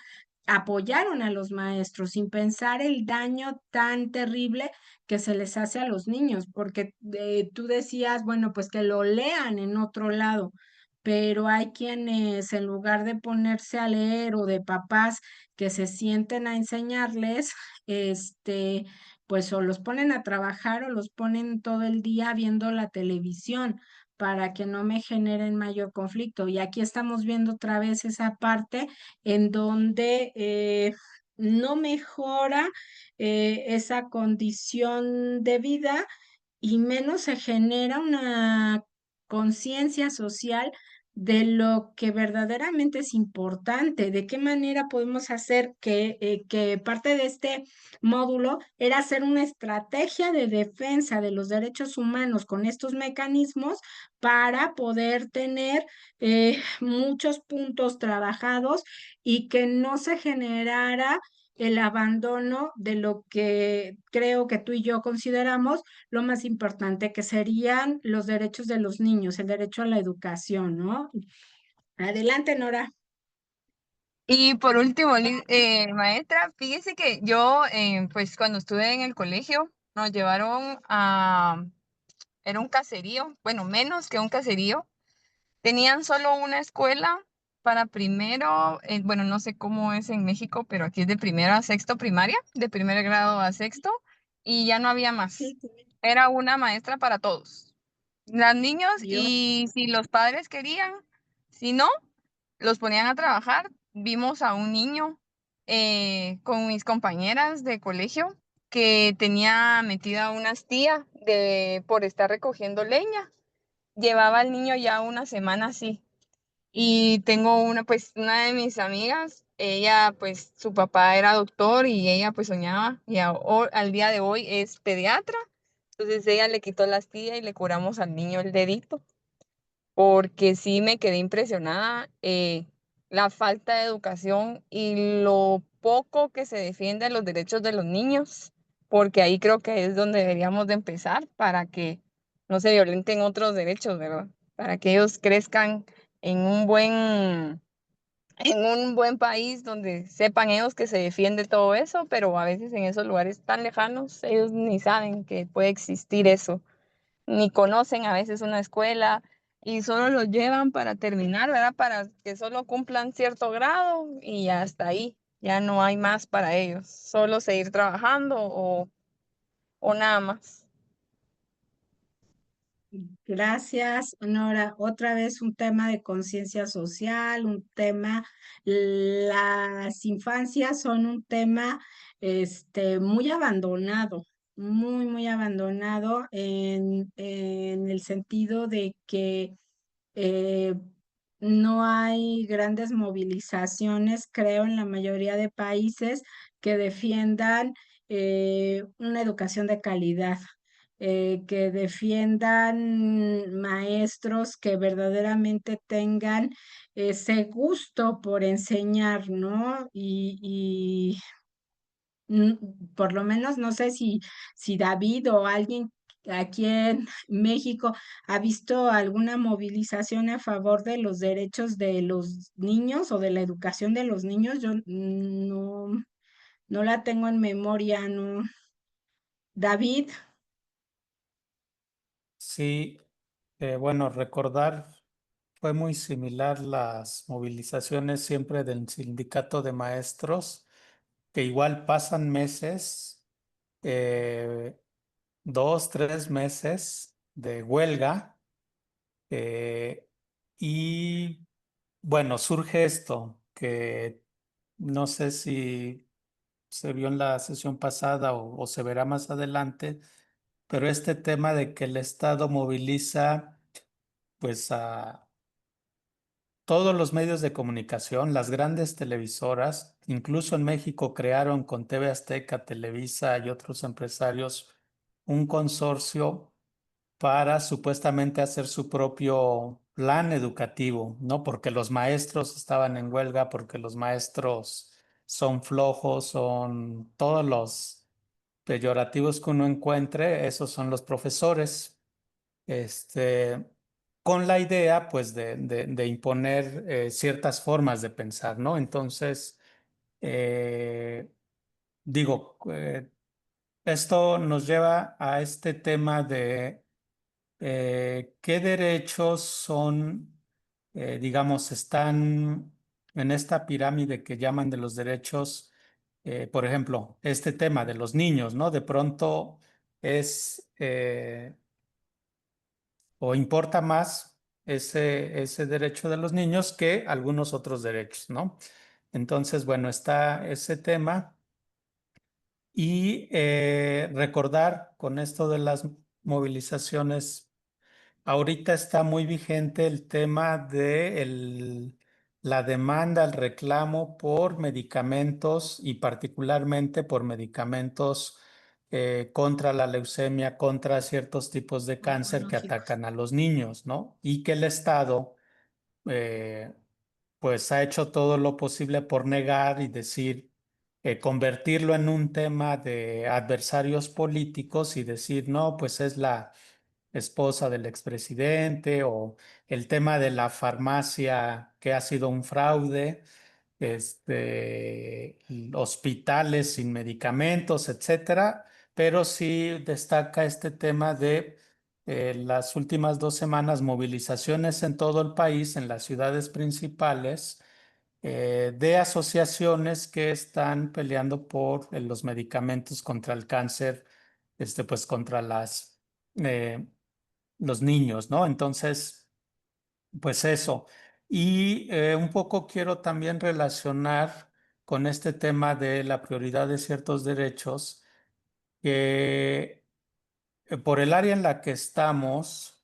apoyaron a los maestros sin pensar el daño tan terrible que se les hace a los niños, porque tú decías, bueno, pues que lo lean en otro lado, pero hay quienes en lugar de ponerse a leer o de papás que se sienten a enseñarles, pues o los ponen a trabajar o los ponen todo el día viendo la televisión para que no me generen mayor conflicto. Y aquí estamos viendo otra vez esa parte en donde no mejora esa condición de vida y menos se genera una conciencia social de lo que verdaderamente es importante, de qué manera podemos hacer que parte de este módulo era hacer una estrategia de defensa de los derechos humanos con estos mecanismos para poder tener muchos puntos trabajados y que no se generara el abandono de lo que creo que tú y yo consideramos lo más importante, que serían los derechos de los niños, el derecho a la educación, ¿no? Adelante, Nora. Y por último, maestra, fíjese que yo, pues cuando estuve en el colegio, nos llevaron a, era un caserío, bueno, menos que un caserío. Tenían solo una escuela para primero, bueno, no sé cómo es en México, pero aquí es de primero a sexto primaria, de primer grado a sexto, y ya no había más. Sí, Era una maestra para todos, los niños, Dios. y si los padres querían, si no, los ponían a trabajar. Vimos a un niño con mis compañeras de colegio que tenía metida una astilla por estar recogiendo leña. Llevaba al niño ya una semana así. Y tengo una de mis amigas, ella, pues, su papá era doctor y ella, pues, soñaba y al día de hoy es pediatra. Entonces ella le quitó la astilla y le curamos al niño el dedito, porque sí me quedé impresionada la falta de educación y lo poco que se defiende los derechos de los niños, porque ahí creo que es donde deberíamos de empezar para que no se violenten otros derechos, ¿verdad? Para que ellos crezcan en en un buen país donde sepan ellos que se defiende todo eso, pero a veces en esos lugares tan lejanos ellos ni saben que puede existir eso, ni conocen a veces una escuela y solo los llevan para terminar, ¿verdad? Para que solo cumplan cierto grado y hasta ahí, ya no hay más para ellos, solo seguir trabajando o nada más. Gracias, Nora. Otra vez un tema de conciencia social, un tema, las infancias son un tema, muy abandonado, muy abandonado en el sentido de que eh, no hay grandes movilizaciones, creo, en la mayoría de países que defiendan una educación de calidad, que defiendan maestros que verdaderamente tengan ese gusto por enseñar, ¿no? Por lo menos no sé si David o alguien aquí en México, ¿ha visto alguna movilización a favor de los derechos de los niños o de la educación de los niños? Yo no la tengo en memoria, ¿no? David, Sí, bueno, recordar, fue muy similar las movilizaciones siempre del sindicato de maestros, que igual pasan meses, eh, 2, 3 meses de huelga, eh, y bueno, surge esto, que no sé si se vio en la sesión pasada o se verá más adelante, pero este tema de que el Estado moviliza pues a todos los medios de comunicación, las grandes televisoras, incluso en México crearon con TV Azteca, Televisa y otros empresarios un consorcio para supuestamente hacer su propio plan educativo, ¿no? Porque los maestros estaban en huelga, porque los maestros son flojos, son todos los peyorativos que uno encuentre, esos son los profesores, este, con la idea, pues, de imponer ciertas formas de pensar, ¿no? Entonces, eh, digo, esto nos lleva a este tema de qué derechos son, digamos, están en esta pirámide que llaman de los derechos, por ejemplo, este tema de los niños, ¿no? De pronto es o importa más ese derecho de los niños que algunos otros derechos, ¿no? Entonces, bueno, está ese tema y recordar con esto de las movilizaciones. Ahorita está muy vigente el tema de la demanda, el reclamo por medicamentos y particularmente por medicamentos contra la leucemia, contra ciertos tipos de cáncer que oncológicos. atacan a los niños, ¿no? Y que el Estado eh, pues ha hecho todo lo posible por negar y decir, convertirlo en un tema de adversarios políticos y decir, no, pues es la esposa del expresidente o el tema de la farmacia que ha sido un fraude, hospitales sin medicamentos, etcétera, pero sí destaca este tema de las últimas 2 semanas movilizaciones en todo el país, en las ciudades principales, de asociaciones que están peleando por los medicamentos contra el cáncer, pues contra eh, los niños, ¿no? Entonces, pues eso. Y un poco quiero también relacionar con este tema de la prioridad de ciertos derechos, que por el área en la que estamos,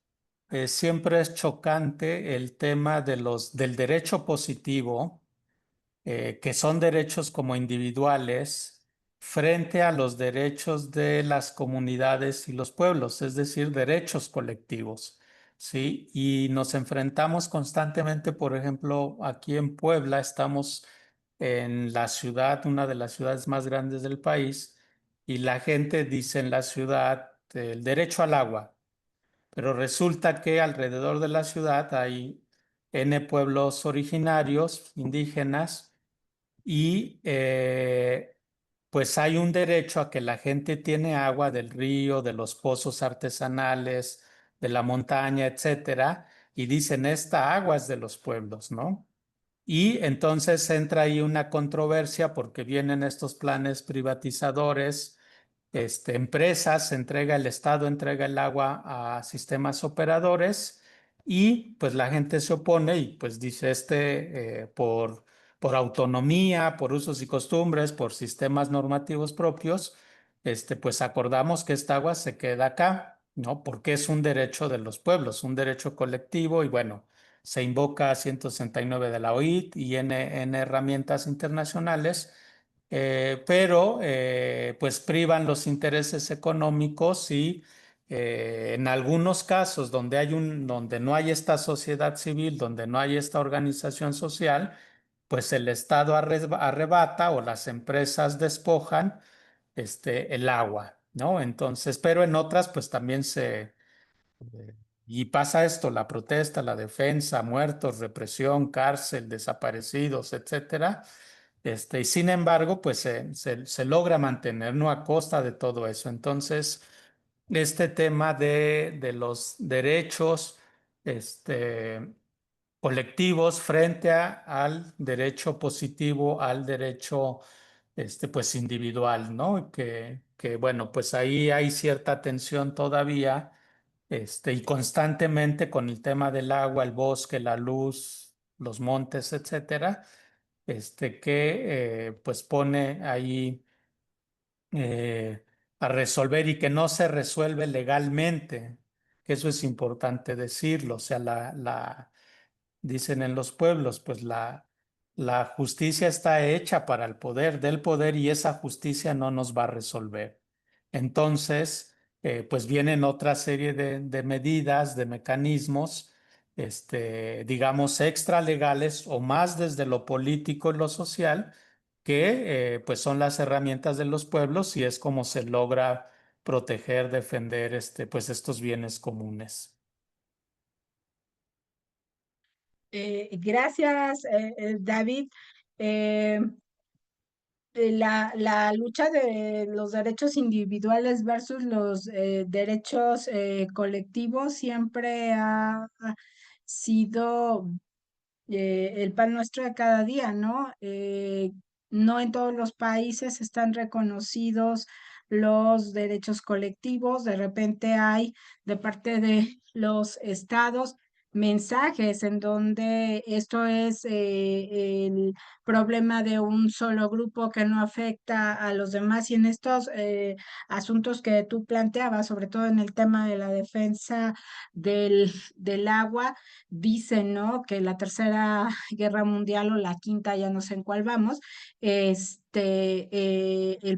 siempre es chocante el tema del derecho positivo, que son derechos como individuales frente a los derechos de las comunidades y los pueblos, es decir, derechos colectivos, ¿sí? Y nos enfrentamos constantemente, por ejemplo, aquí en Puebla, estamos en la ciudad, una de las ciudades más grandes del país, y la gente dice en la ciudad el derecho al agua, pero resulta que alrededor de la ciudad hay N pueblos originarios, indígenas, y pues hay un derecho a que la gente tiene agua del río, de los pozos artesanales, de la montaña, etcétera, y dicen esta agua es de los pueblos, ¿no? Y entonces entra ahí una controversia porque vienen estos planes privatizadores, empresas, el Estado entrega el agua a sistemas operadores y pues la gente se opone y pues dice por autonomía, por usos y costumbres, por sistemas normativos propios, pues acordamos que esta agua se queda acá, ¿no? Porque es un derecho de los pueblos, un derecho colectivo y bueno, se invoca a 169 de la OIT y en herramientas internacionales, pero pues privan los intereses económicos y en algunos casos donde no hay esta sociedad civil, donde no hay esta organización social, pues el Estado arrebata o las empresas despojan el agua, ¿no? Entonces, pero en otras pues también y pasa esto, la protesta, la defensa, muertos, represión, cárcel, desaparecidos, etcétera. Y sin embargo, pues se logra mantener, no a costa de todo eso. Entonces, este tema de los derechos, colectivos frente al derecho positivo, al derecho pues individual, ¿no? Que bueno, pues ahí hay cierta tensión todavía, y constantemente con el tema del agua, el bosque, la luz, los montes, etcétera, que pues pone ahí eh, a resolver y que no se resuelve legalmente, que eso es importante decirlo, o sea, dicen en los pueblos, pues la justicia está hecha para el poder, del poder, y esa justicia no nos va a resolver. Entonces, pues vienen otra serie de medidas, de mecanismos, digamos, extralegales o más desde lo político y lo social, que pues son las herramientas de los pueblos y es como se logra proteger, defender, pues estos bienes comunes. Gracias, David. Eh, la lucha de los derechos individuales versus los derechos colectivos siempre ha sido el pan nuestro de cada día, ¿no? No en todos los países están reconocidos los derechos colectivos, de repente hay de parte de los estados mensajes en donde esto es el problema de un solo grupo que no afecta a los demás y en estos asuntos que tú planteabas, sobre todo en el tema de la defensa del agua, dicen, ¿no? Que la tercera guerra mundial o la quinta, ya no sé en cuál vamos, el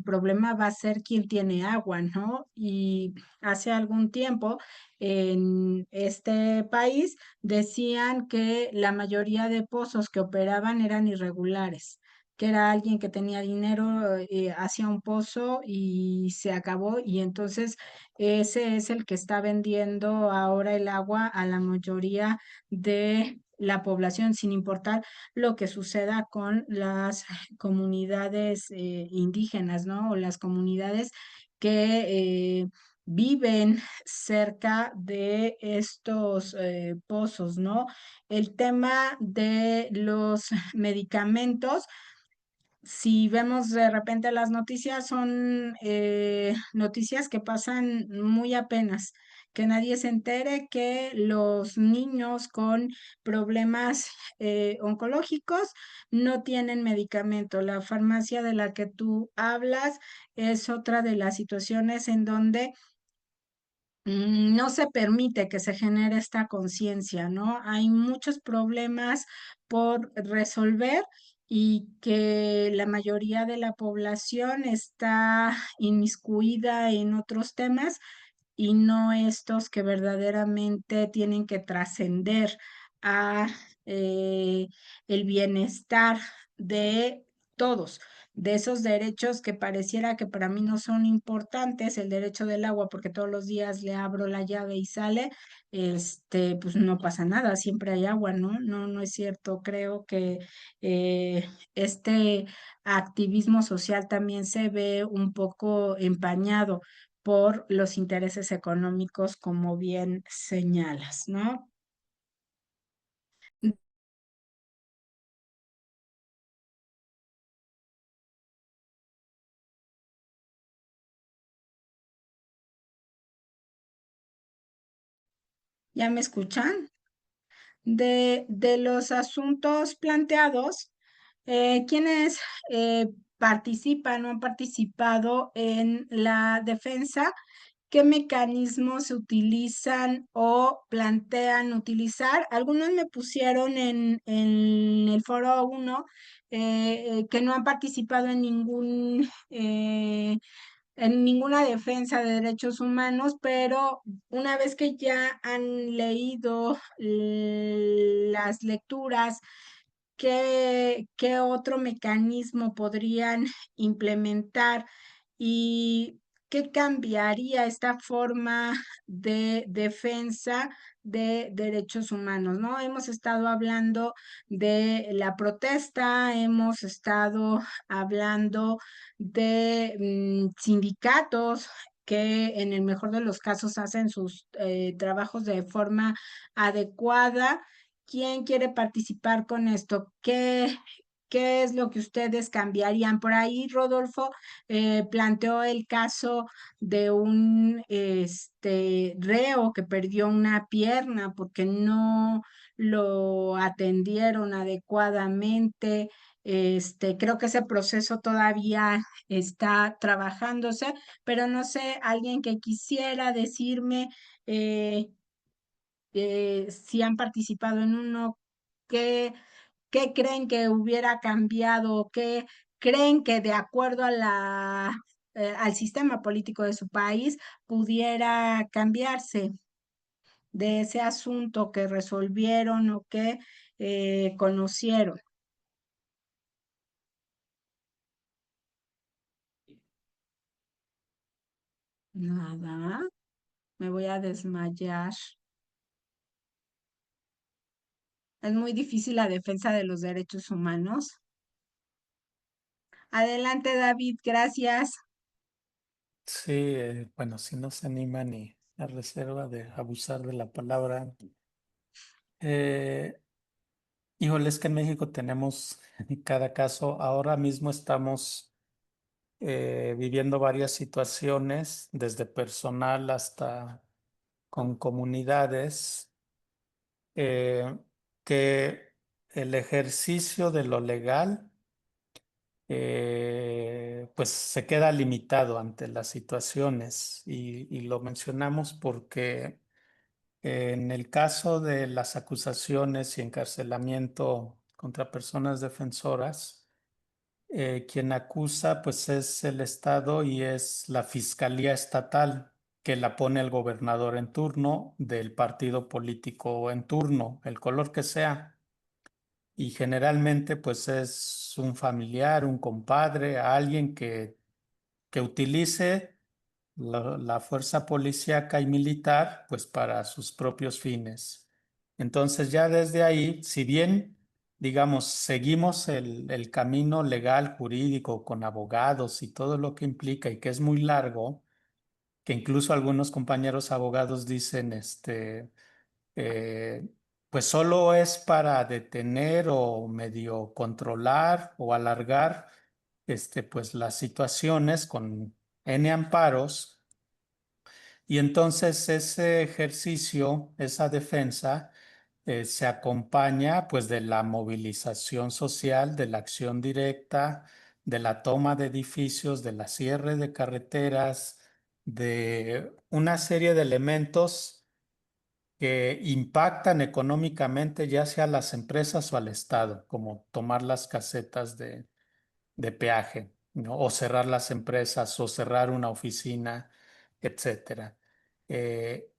problema va a ser quién tiene agua, ¿no? Y hace algún tiempo en este país decían que la mayoría de pozos que operaban eran irregulares, que era alguien que tenía dinero, hacía un pozo y se acabó, y entonces ese es el que está vendiendo ahora el agua a la mayoría de la población, sin importar lo que suceda con las comunidades indígenas, ¿no? O las comunidades que viven cerca de estos pozos, ¿no? El tema de los medicamentos, si vemos de repente las noticias, son noticias que pasan muy apenas, que nadie se entere que los niños con problemas oncológicos no tienen medicamento. La farmacia de la que tú hablas es otra de las situaciones en donde no se permite que se genere esta conciencia, ¿no? Hay muchos problemas por resolver y que la mayoría de la población está inmiscuida en otros temas y no estos que verdaderamente tienen que trascender a el bienestar de todos, de esos derechos que pareciera que para mí no son importantes, el derecho del agua, porque todos los días le abro la llave y sale, pues no pasa nada, siempre hay agua, ¿no? No, no es cierto. Creo que este activismo social también se ve un poco empañado por los intereses económicos, como bien señalas, ¿no? ¿Ya me escuchan? De los asuntos planteados, ¿quiénes participan o han participado en la defensa? ¿Qué mecanismos se utilizan o plantean utilizar? Algunos me pusieron en el foro 1 que no han participado en ninguna defensa de derechos humanos, pero una vez que ya han leído las lecturas, ¿qué otro mecanismo podrían implementar? Y ¿qué cambiaría esta forma de defensa de derechos humanos? ¿No? Hemos estado hablando de la protesta, hemos estado hablando de sindicatos que en el mejor de los casos hacen sus trabajos de forma adecuada. ¿Quién quiere participar con esto? ¿Qué es lo que ustedes cambiarían? Por ahí, Rodolfo planteó el caso de un reo que perdió una pierna porque no lo atendieron adecuadamente. Creo que ese proceso todavía está trabajándose, pero no sé, alguien que quisiera decirme eh, si han participado en uno, qué, qué creen que hubiera cambiado, qué creen que de acuerdo a al sistema político de su país pudiera cambiarse de ese asunto que resolvieron o que conocieron. Nada, me voy a desmayar. Es muy difícil la defensa de los derechos humanos. Adelante, David, gracias. Sí, bueno, si no se anima ni a reserva de abusar de la palabra. Eh, híjole, es que en México tenemos cada caso. Ahora mismo estamos viviendo varias situaciones, desde personal hasta con comunidades, eh, que el ejercicio de lo legal pues se queda limitado ante las situaciones y lo mencionamos porque en el caso de las acusaciones y encarcelamiento contra personas defensoras, quien acusa pues es el Estado y es la Fiscalía Estatal que la pone el gobernador en turno del partido político en turno, el color que sea. Y generalmente pues es un familiar, un compadre, alguien que utilice la fuerza policíaca y militar pues para sus propios fines. Entonces ya desde ahí, si bien digamos seguimos el camino legal, jurídico, con abogados y todo lo que implica y que es muy largo, que incluso algunos compañeros abogados dicen eh, pues solo es para detener o medio controlar o alargar pues las situaciones con N amparos, y entonces ese ejercicio, esa defensa se acompaña pues de la movilización social, de la acción directa, de la toma de edificios, de la cierre de carreteras, de una serie de elementos que impactan económicamente ya sea a las empresas o al Estado, como tomar las casetas de peaje, ¿no? O cerrar las empresas o cerrar una oficina, etcétera. Eh,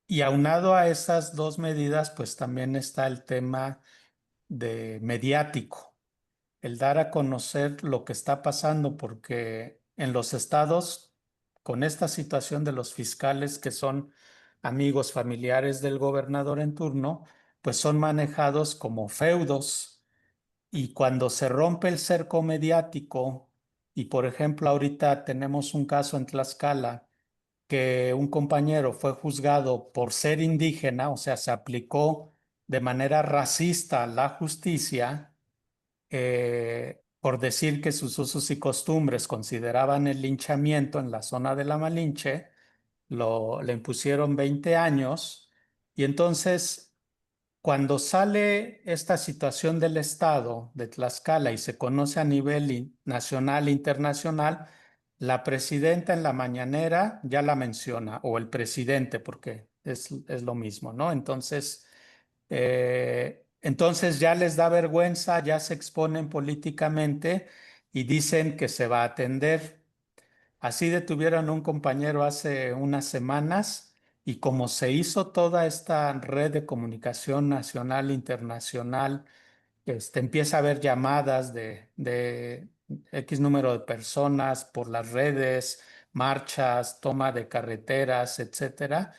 y aunado a esas dos medidas, pues también está el tema de mediático, el dar a conocer lo que está pasando, porque en los estados, con esta situación de los fiscales que son amigos familiares del gobernador en turno, pues son manejados como feudos. Y cuando se rompe el cerco mediático, y por ejemplo ahorita tenemos un caso en Tlaxcala, que un compañero fue juzgado por ser indígena, o sea, se aplicó de manera racista la justicia, por decir que sus usos y costumbres consideraban el linchamiento en la zona de la Malinche, le impusieron 20 años, y entonces cuando sale esta situación del Estado de Tlaxcala y se conoce a nivel nacional e internacional, la presidenta en la mañanera ya la menciona, o el presidente, porque es lo mismo, ¿no? Entonces ya les da vergüenza, ya se exponen políticamente y dicen que se va a atender. Así detuvieron a un compañero hace unas semanas, y como se hizo toda esta red de comunicación nacional e internacional, empieza a haber llamadas de X número de personas por las redes, marchas, toma de carreteras, etcétera,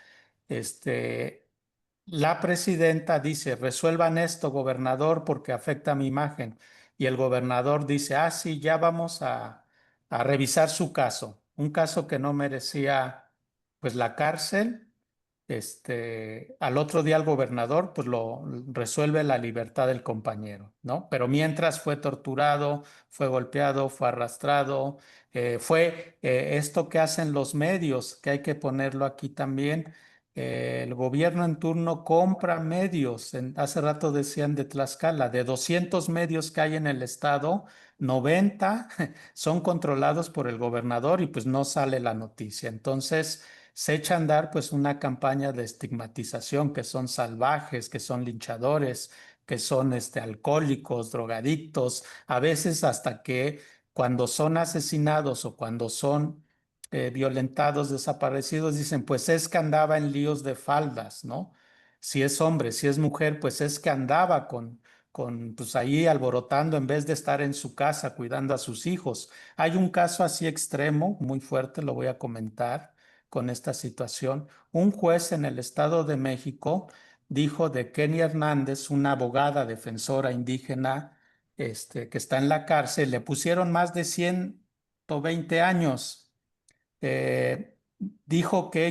la presidenta dice, resuelvan esto, gobernador, porque afecta a mi imagen. Y el gobernador dice, ah, sí, ya vamos a revisar su caso. Un caso que no merecía, pues, la cárcel. Al otro día el gobernador, pues, lo resuelve la libertad del compañero, ¿no? Pero mientras fue torturado, fue golpeado, fue arrastrado, fue esto que hacen los medios, que hay que ponerlo aquí también. El gobierno en turno compra medios. Hace rato decían de Tlaxcala, de 200 medios que hay en el estado, 90 son controlados por el gobernador y pues no sale la noticia. Entonces se echa a andar pues una campaña de estigmatización, que son salvajes, que son linchadores, que son alcohólicos, drogadictos, a veces hasta que cuando son asesinados o cuando son violentados, desaparecidos, dicen, pues es que andaba en líos de faldas, ¿no? Si es hombre, si es mujer, pues es que andaba pues ahí alborotando en vez de estar en su casa cuidando a sus hijos. Hay un caso así extremo, muy fuerte, lo voy a comentar con esta situación. Un juez en el Estado de México dijo de Kenny Hernández, una abogada defensora indígena, que está en la cárcel, le pusieron más de 120 años. Dijo que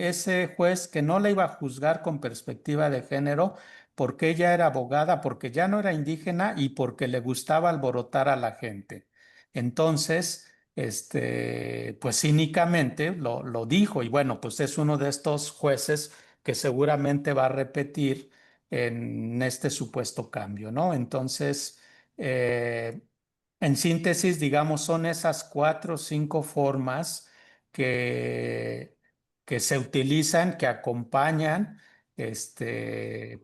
ese juez, que no la iba a juzgar con perspectiva de género, porque ella era abogada, porque ya no era indígena y porque le gustaba alborotar a la gente. Entonces, pues cínicamente lo dijo, y bueno, pues es uno de estos jueces que seguramente va a repetir en este supuesto cambio, ¿no? Entonces, en síntesis, digamos, son esas 4 o 5 formas que, que se utilizan, que acompañan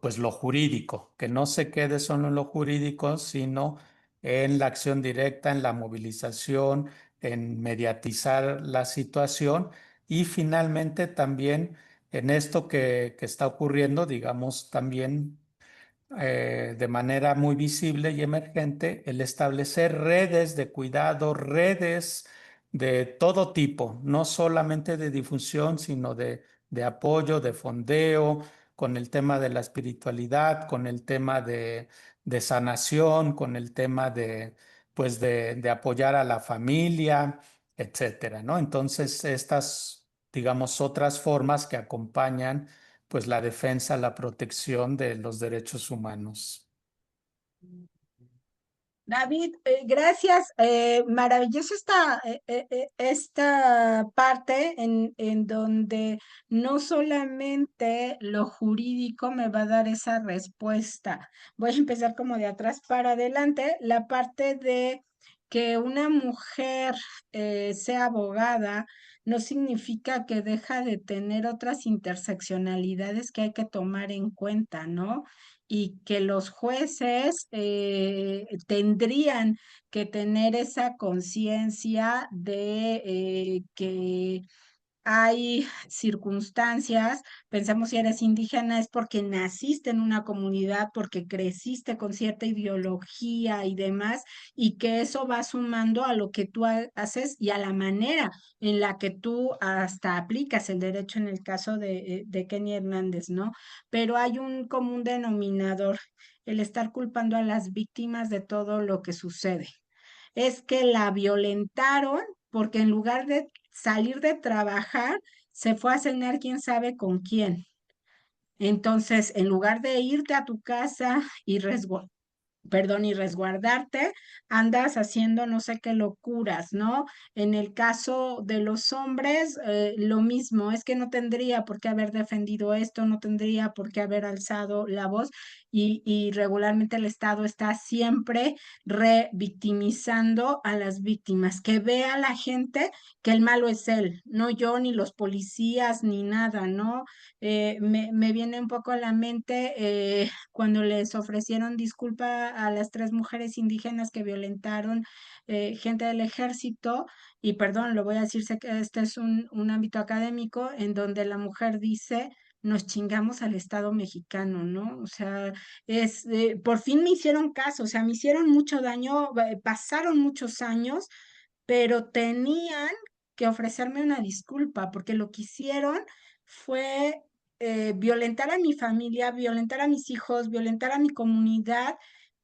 pues lo jurídico, que no se quede solo en lo jurídico, sino en la acción directa, en la movilización, en mediatizar la situación y finalmente también en esto que está ocurriendo, digamos, también de manera muy visible y emergente el establecer redes de cuidado, redes de todo tipo, no solamente de difusión, sino de apoyo, de fondeo, con el tema de la espiritualidad, con el tema de sanación, con el tema pues de apoyar a la familia, etcétera, ¿no? Entonces, estas, digamos, otras formas que acompañan pues la defensa, la protección de los derechos humanos. David, gracias. Maravilloso esta parte en donde no solamente lo jurídico me va a dar esa respuesta. Voy a empezar como de atrás para adelante. La parte de que una mujer sea abogada no significa que deja de tener otras interseccionalidades que hay que tomar en cuenta, ¿no? Y que los jueces tendrían que tener esa conciencia de que hay circunstancias, pensemos si eres indígena es porque naciste en una comunidad, porque creciste con cierta ideología y demás, y que eso va sumando a lo que tú haces y a la manera en la que tú hasta aplicas el derecho en el caso de Kenny Hernández, ¿no? Pero hay un común denominador, el estar culpando a las víctimas de todo lo que sucede. Es que la violentaron porque en lugar de salir de trabajar, se fue a cenar quién sabe con quién. Entonces, en lugar de irte a tu casa y y resguardarte, andas haciendo no sé qué locuras, ¿no? En el caso de los hombres, lo mismo, es que no tendría por qué haber defendido esto, no tendría por qué haber alzado la voz y regularmente el Estado está siempre revictimizando a las víctimas, que vea la gente que el malo es él, no yo, ni los policías, ni nada, ¿no? Me viene un poco a la mente cuando les ofrecieron disculpa a las 3 mujeres indígenas que violentaron gente del ejército, y perdón, lo voy a decir, sé que este es un ámbito académico en donde la mujer dice, nos chingamos al Estado mexicano, ¿no? O sea, por fin me hicieron caso, o sea, me hicieron mucho daño, pasaron muchos años, pero tenían que ofrecerme una disculpa, porque lo que hicieron fue violentar a mi familia, violentar a mis hijos, violentar a mi comunidad,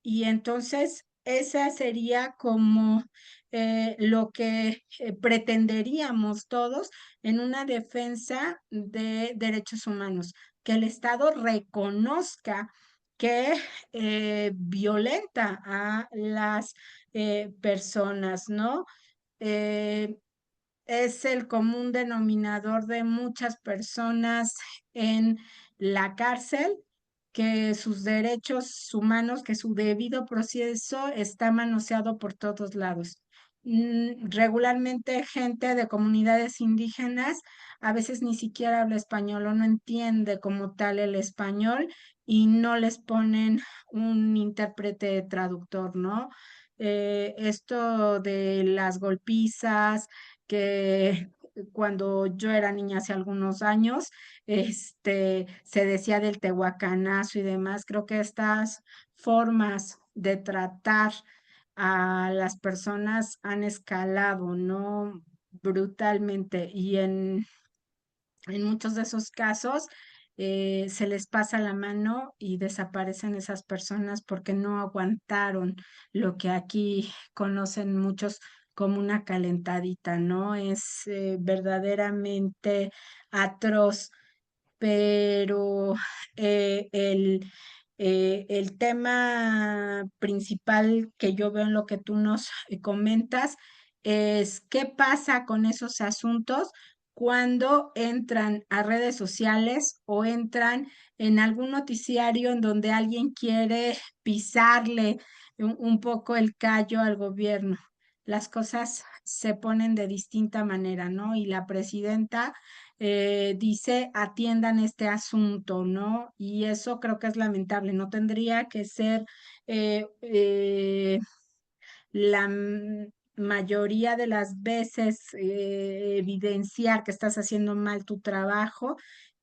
y entonces esa sería como lo que pretenderíamos todos en una defensa de derechos humanos, que el Estado reconozca que violenta a las personas, ¿no? Eh, es el común denominador de muchas personas en la cárcel, que sus derechos humanos, que su debido proceso está manoseado por todos lados. Regularmente gente de comunidades indígenas a veces ni siquiera habla español o no entiende como tal el español y no les ponen un intérprete traductor, ¿no? Esto de las golpizas, que cuando yo era niña hace algunos años, se decía del tehuacanazo y demás. Creo que estas formas de tratar a las personas han escalado, ¿no? Brutalmente. Y en muchos de esos casos se les pasa la mano y desaparecen esas personas porque no aguantaron lo que aquí conocen muchos como una calentadita, ¿no? Es verdaderamente atroz, pero el tema principal que yo veo en lo que tú nos comentas es qué pasa con esos asuntos cuando entran a redes sociales o entran en algún noticiario en donde alguien quiere pisarle un poco el callo al gobierno. Las cosas se ponen de distinta manera, ¿no? Y la presidenta dice atiendan este asunto, ¿no? Y eso creo que es lamentable, no tendría que ser eh, eh, la mayoría de las veces evidenciar que estás haciendo mal tu trabajo,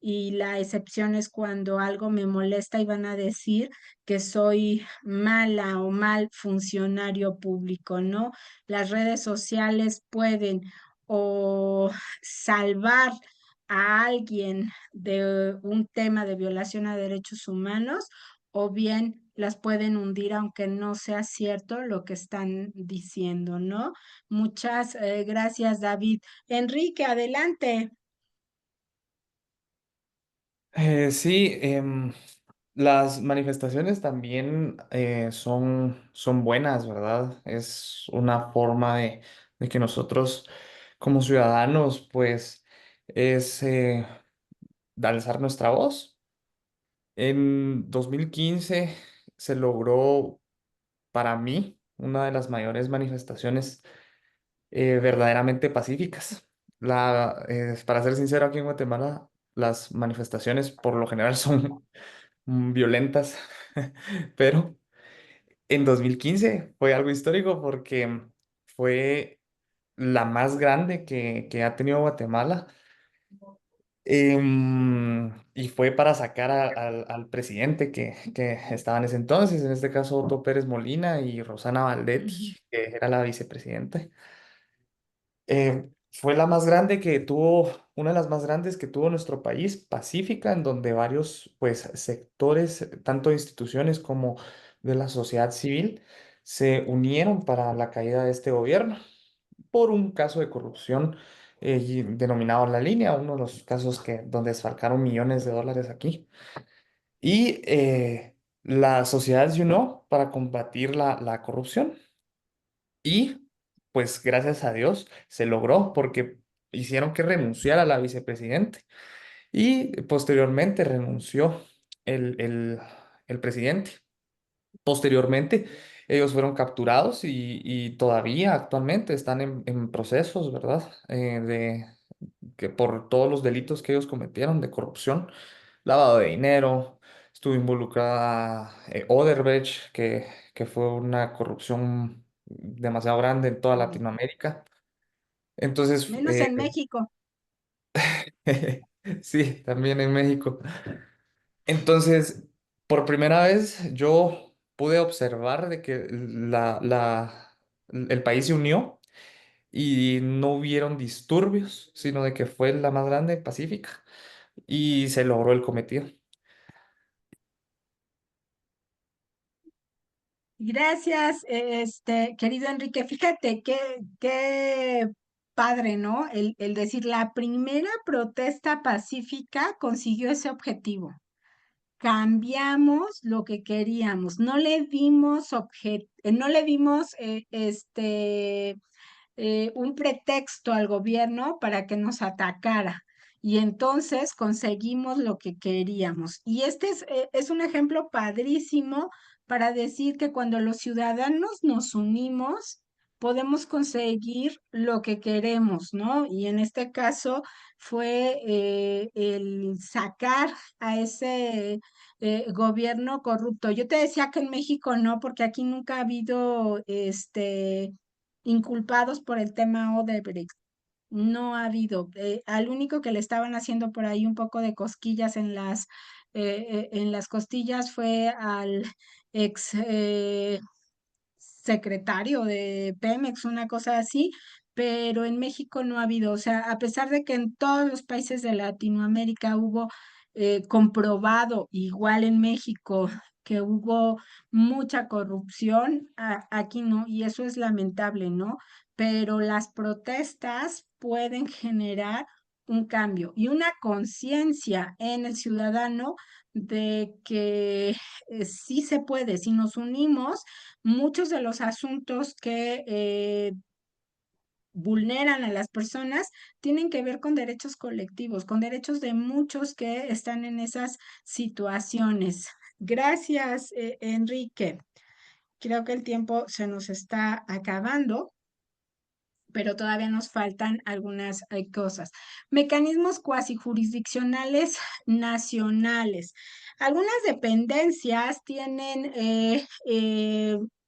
y la excepción es cuando algo me molesta y van a decir que soy mala o mal funcionario público, ¿no? Las redes sociales pueden o salvar a alguien de un tema de violación a derechos humanos, o bien las pueden hundir aunque no sea cierto lo que están diciendo, ¿no? Muchas gracias, David. Enrique, adelante. Sí, las manifestaciones también son buenas, ¿verdad? Es una forma de que nosotros como ciudadanos, pues, es de alzar nuestra voz. En 2015 se logró, para mí, una de las mayores manifestaciones verdaderamente pacíficas. Para ser sincero, aquí en Guatemala, las manifestaciones por lo general son violentas, pero en 2015 fue algo histórico porque fue la más grande que ha tenido Guatemala. Y fue para sacar al presidente que estaba en ese entonces, en este caso Otto Pérez Molina y Rosana Valdetti, que era la vicepresidenta. Fue la más grande que tuvo, una de las más grandes que tuvo nuestro país, pacífica, en donde varios, pues, sectores, tanto instituciones como de la sociedad civil, se unieron para la caída de este gobierno por un caso de corrupción denominado La Línea, uno de los casos donde desfalcaron millones de dólares aquí. Y la sociedad se unió para combatir la corrupción. Y pues gracias a Dios se logró porque hicieron que renunciara la vicepresidente y posteriormente renunció el presidente. Posteriormente, ellos fueron capturados y todavía actualmente están en procesos, ¿verdad? Que por todos los delitos que ellos cometieron de corrupción, lavado de dinero, estuvo involucrada Odebrecht, que fue una corrupción demasiado grande en toda Uy, Latinoamérica. Entonces, menos en México. sí, también en México. Entonces, por primera vez yo pude observar de que el país se unió y no hubieron disturbios, sino de que fue la más grande, pacífica, y se logró el cometido. Gracias, querido Enrique. Fíjate qué padre, ¿no? El decir, la primera protesta pacífica consiguió ese objetivo. Cambiamos lo que queríamos, no le dimos un pretexto al gobierno para que nos atacara. Y entonces conseguimos lo que queríamos. Y este es un ejemplo padrísimo para decir que cuando los ciudadanos nos unimos, podemos conseguir lo que queremos, ¿no? Y en este caso fue el sacar a ese gobierno corrupto. Yo te decía que en México no, porque aquí nunca ha habido inculpados por el tema Odebrecht. No ha habido. Al único que le estaban haciendo por ahí un poco de cosquillas en las costillas fue al ex secretario de Pemex, una cosa así, pero en México no ha habido, o sea, a pesar de que en todos los países de Latinoamérica hubo comprobado, igual en México, que hubo mucha corrupción, aquí no, y eso es lamentable, ¿no? Pero las protestas pueden generar un cambio y una conciencia en el ciudadano de que sí se puede, si nos unimos muchos de los asuntos que vulneran a las personas tienen que ver con derechos colectivos, con derechos de muchos que están en esas situaciones. Gracias, Enrique. Creo que el tiempo se nos está acabando, pero todavía nos faltan algunas cosas. Mecanismos cuasi jurisdiccionales nacionales. Algunas dependencias tienen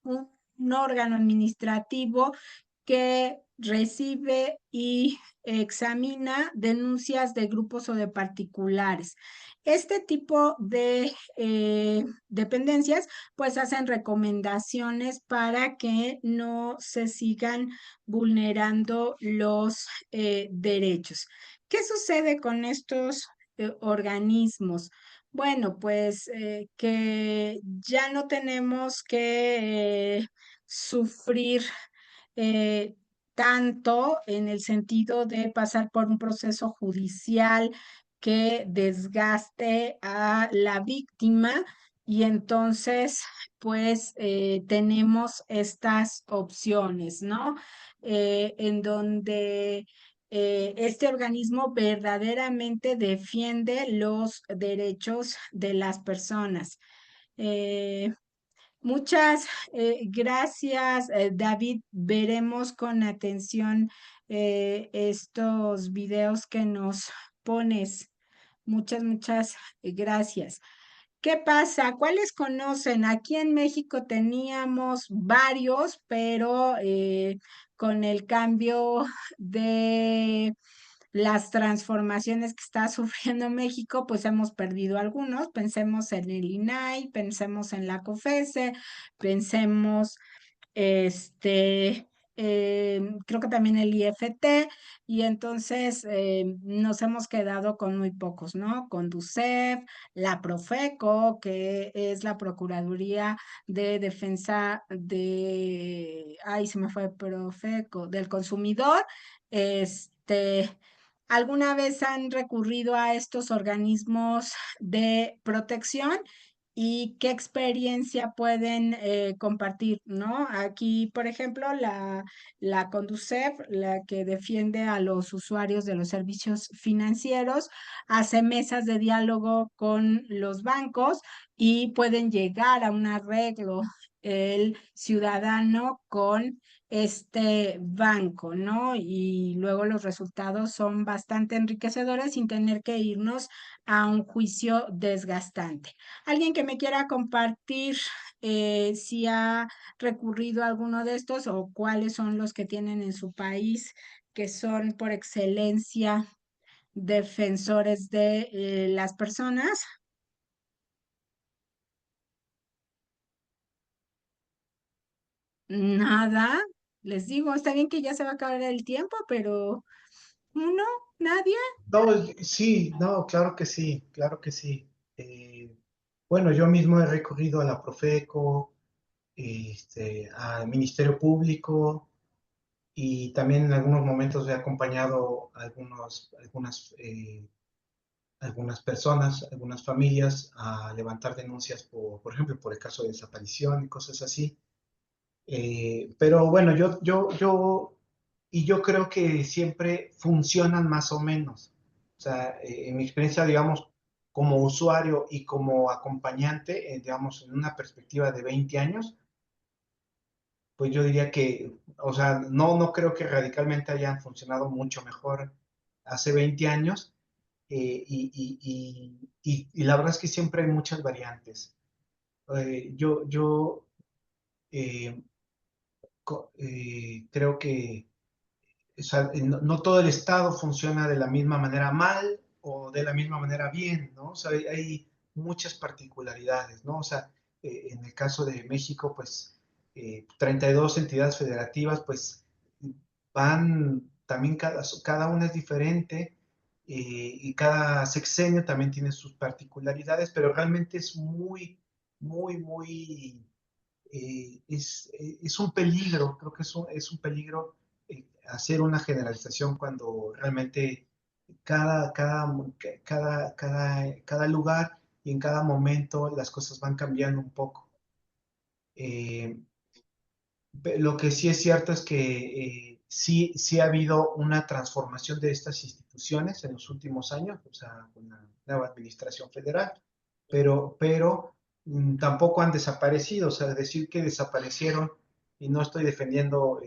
un órgano administrativo que recibe y examina denuncias de grupos o de particulares. Este tipo de dependencias pues hacen recomendaciones para que no se sigan vulnerando los derechos. ¿Qué sucede con estos organismos? Bueno, pues que ya no tenemos que sufrir eh, tanto en el sentido de pasar por un proceso judicial que desgaste a la víctima y entonces pues tenemos estas opciones, ¿no? En donde este organismo verdaderamente defiende los derechos de las personas. Eh, Muchas gracias, David. Veremos con atención estos videos que nos pones. Muchas gracias. ¿Qué pasa? ¿Cuáles conocen? Aquí en México teníamos varios, pero con el cambio de las transformaciones que está sufriendo México, pues hemos perdido algunos. Pensemos en el INAI, pensemos en la COFESE, pensemos creo que también el IFT, y entonces nos hemos quedado con muy pocos, ¿no? Con DUCEF, la Profeco, que es la Procuraduría de Defensa ay, se me fue Profeco, del consumidor, ¿alguna vez han recurrido a estos organismos de protección? ¿Y qué experiencia pueden compartir, ¿no? Aquí, por ejemplo, la Conducef, la que defiende a los usuarios de los servicios financieros, hace mesas de diálogo con los bancos y pueden llegar a un arreglo el ciudadano con este banco, ¿no? Y luego los resultados son bastante enriquecedores sin tener que irnos a un juicio desgastante. Alguien que me quiera compartir si ha recurrido a alguno de estos o cuáles son los que tienen en su país, que son por excelencia defensores de las personas. Nada. Les digo, está bien que ya se va a acabar el tiempo, pero uno, nadie. No, sí, no, claro que sí, claro que sí. Bueno, yo mismo he recurrido a la Profeco, al Ministerio Público y también en algunos momentos he acompañado a algunas personas, algunas familias a levantar denuncias por ejemplo, por el caso de desaparición y cosas así. Pero bueno, yo creo que siempre funcionan más o menos. O sea, en mi experiencia, digamos, como usuario y como acompañante, digamos, en una perspectiva de 20 años, pues yo diría que, o sea, no creo que radicalmente hayan funcionado mucho mejor hace 20 años. Y la verdad es que siempre hay muchas variantes. Yo eh, creo que o sea, no todo el Estado funciona de la misma manera mal o de la misma manera bien, ¿no? O sea, hay muchas particularidades, ¿no? O sea, en el caso de México, pues 32 entidades federativas, pues van, también cada una es diferente y cada sexenio también tiene sus particularidades, pero realmente es muy es un peligro, creo que es un peligro hacer una generalización cuando realmente cada, cada, cada lugar y en cada momento las cosas van cambiando un poco. Eh, lo que sí es cierto es que sí ha habido una transformación de estas instituciones en los últimos años, o sea, con la nueva administración federal, pero tampoco han desaparecido, o sea, decir que desaparecieron, y no estoy defendiendo,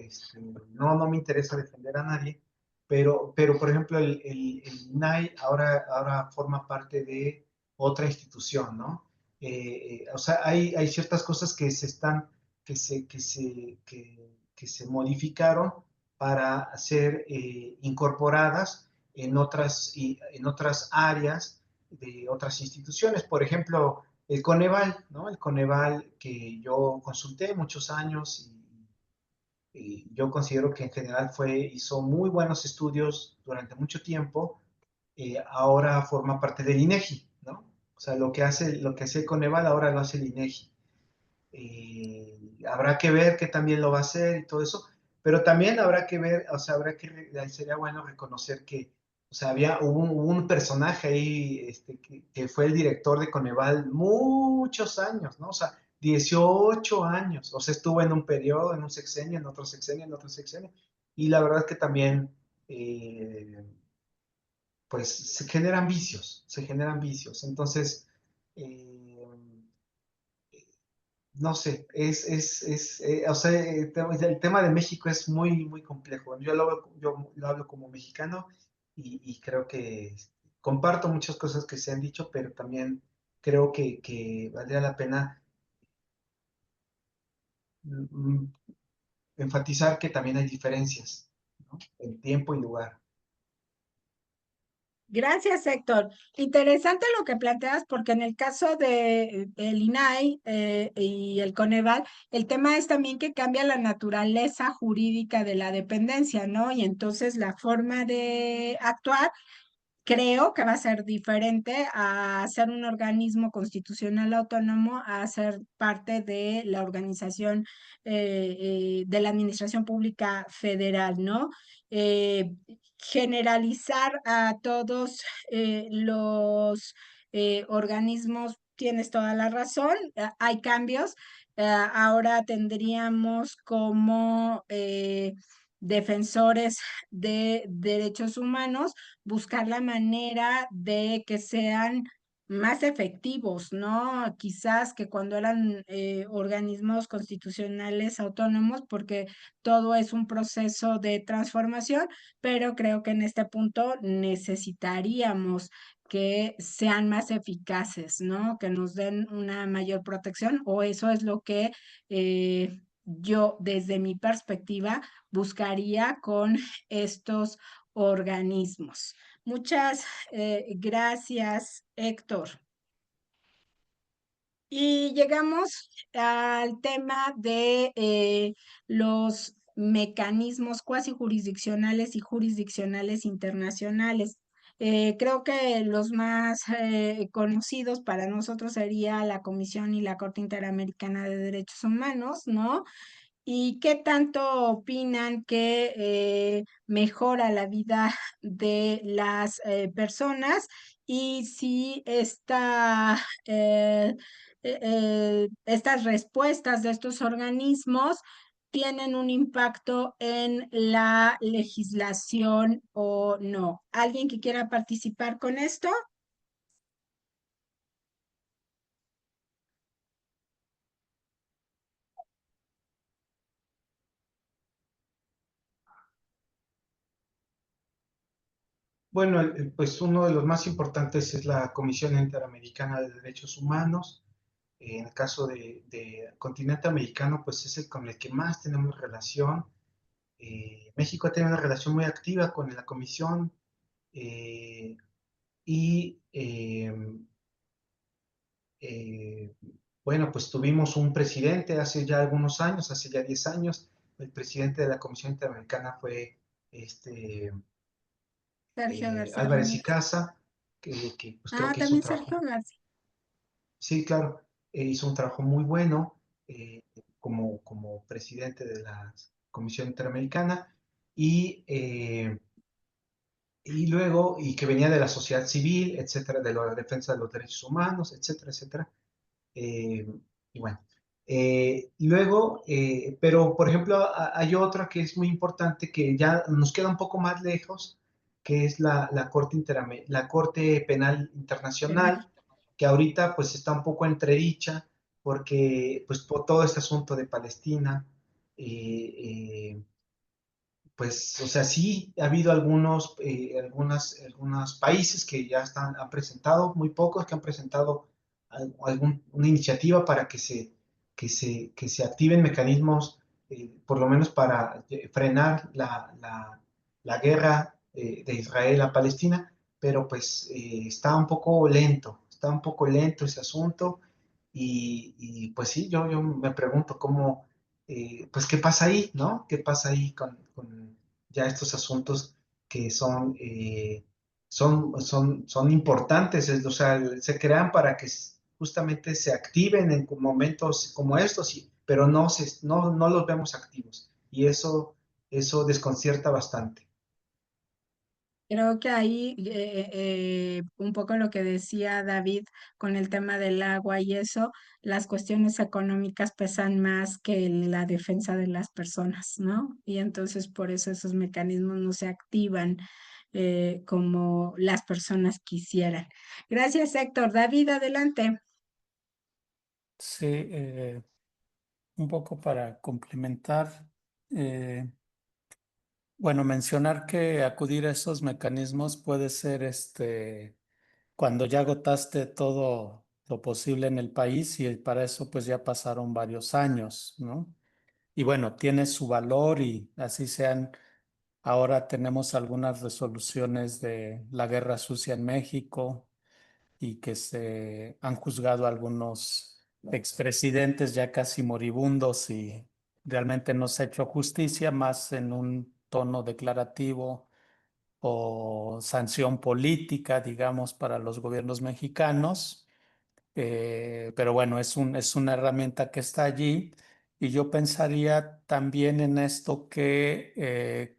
no me interesa defender a nadie, pero por ejemplo, el INAI ahora forma parte de otra institución, ¿no? O sea, hay ciertas cosas que se están que se modificaron para ser incorporadas en otras áreas de otras instituciones. Por ejemplo, el Coneval, ¿no? El Coneval que yo consulté muchos años y yo considero que en general hizo muy buenos estudios durante mucho tiempo, ahora forma parte del INEGI, ¿no? O sea, lo que hace el Coneval ahora lo hace el INEGI. Habrá que ver que también lo va a hacer y todo eso, pero también habrá que ver, o sea, sería bueno reconocer que, o sea, hubo un personaje ahí que fue el director de Coneval muchos años, ¿no? O sea, 18 años, o sea, estuvo en un periodo, en un sexenio, en otro sexenio, en otro sexenio, y la verdad es que también, pues, se generan vicios, entonces, eh, no sé, o sea, el tema de México es muy complejo. Yo lo hablo como mexicano y creo que comparto muchas cosas que se han dicho, pero también creo que valdría la pena mm, enfatizar que también hay diferencias, ¿no? En tiempo y lugar. Gracias, Héctor. Interesante lo que planteas, porque en el caso de el INAI y el Coneval, el tema es también que cambia la naturaleza jurídica de la dependencia, ¿no? Y entonces la forma de actuar creo que va a ser diferente a ser un organismo constitucional autónomo, a ser parte de la organización de la Administración Pública Federal, ¿no? Eh, Generalizar a todos los organismos, tienes toda la razón, hay cambios. Ahora tendríamos como defensores de derechos humanos buscar la manera de que sean más efectivos, ¿no? Quizás que cuando eran organismos constitucionales autónomos, porque todo es un proceso de transformación, pero creo que en este punto necesitaríamos que sean más eficaces, ¿no? Que nos den una mayor protección, o eso es lo que yo, desde mi perspectiva, buscaría con estos organismos. Muchas gracias, Héctor. Y llegamos al tema de los mecanismos cuasi jurisdiccionales y jurisdiccionales internacionales. Creo que los más conocidos para nosotros sería la Comisión y la Corte Interamericana de Derechos Humanos, ¿no? ¿Y qué tanto opinan que mejora la vida de las personas? Y si estas respuestas de estos organismos tienen un impacto en la legislación o no. ¿Alguien que quiera participar con esto? Bueno, pues uno de los más importantes es la Comisión Interamericana de Derechos Humanos. En el caso de continente americano, pues es el con el que más tenemos relación. México ha tenido una relación muy activa con la Comisión eh, y eh, bueno, pues tuvimos un presidente hace ya algunos años, hace ya 10 años. El presidente de la Comisión Interamericana fue este, Sergio García Álvarez y Ramírez. Casa, pues creo Ah, que hizo un también trabajo. Sergio García. Sí, claro, hizo un trabajo muy bueno como presidente de la Comisión Interamericana y, y luego, y que venía de la sociedad civil, etcétera, de la defensa de los derechos humanos, etcétera, etcétera. Eh, y bueno, luego, pero por ejemplo, hay otra que es muy importante que ya nos queda un poco más lejos, que es la Corte Penal Internacional, Penal. que ahorita pues está un poco entredicha porque pues por todo este asunto de Palestina, eh, eh, pues, o sea, sí ha habido algunos países que ya han presentado, muy pocos que han presentado una iniciativa para que se activen mecanismos, por lo menos para frenar la guerra de Israel a Palestina, pero pues está un poco lento ese asunto y pues sí, yo me pregunto cómo pues qué pasa ahí, ¿no? ¿Qué pasa ahí con ya estos asuntos que son importantes? O sea, se crean para que justamente se activen en momentos como estos, pero no los vemos activos. Y eso desconcierta bastante. Creo que ahí un poco lo que decía David con el tema del agua y eso, las cuestiones económicas pesan más que la defensa de las personas, ¿no? Y entonces por eso esos mecanismos no se activan como las personas quisieran. Gracias, Héctor. David, adelante. Sí, un poco para complementar, bueno, mencionar que acudir a esos mecanismos puede ser cuando ya agotaste todo lo posible en el país y para eso pues ya pasaron varios años, ¿no? Y bueno, tiene su valor y así sean. Ahora tenemos algunas resoluciones de la guerra sucia en México y que se han juzgado a algunos expresidentes ya casi moribundos y realmente no se ha hecho justicia más en un tono declarativo o sanción política, digamos, para los gobiernos mexicanos. Pero bueno, es una herramienta que está allí y yo pensaría también en esto que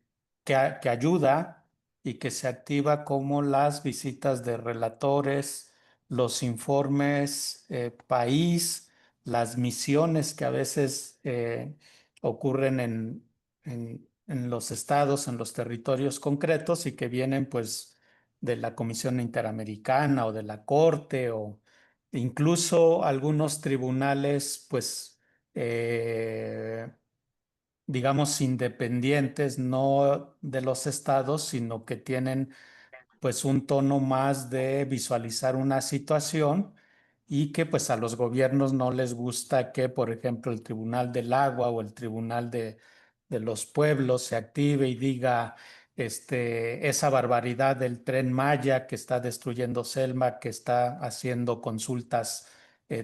ayuda y que se activa como las visitas de relatores, los informes país, las misiones que a veces ocurren en los estados, en los territorios concretos y que vienen pues de la Comisión Interamericana o de la Corte o incluso algunos tribunales, pues, digamos, independientes, no de los estados, sino que tienen pues un tono más de visualizar una situación y que pues a los gobiernos no les gusta que, por ejemplo, el Tribunal del Agua o el Tribunal de los Pueblos se active y diga esa barbaridad del Tren Maya que está destruyendo Selma, que está haciendo consultas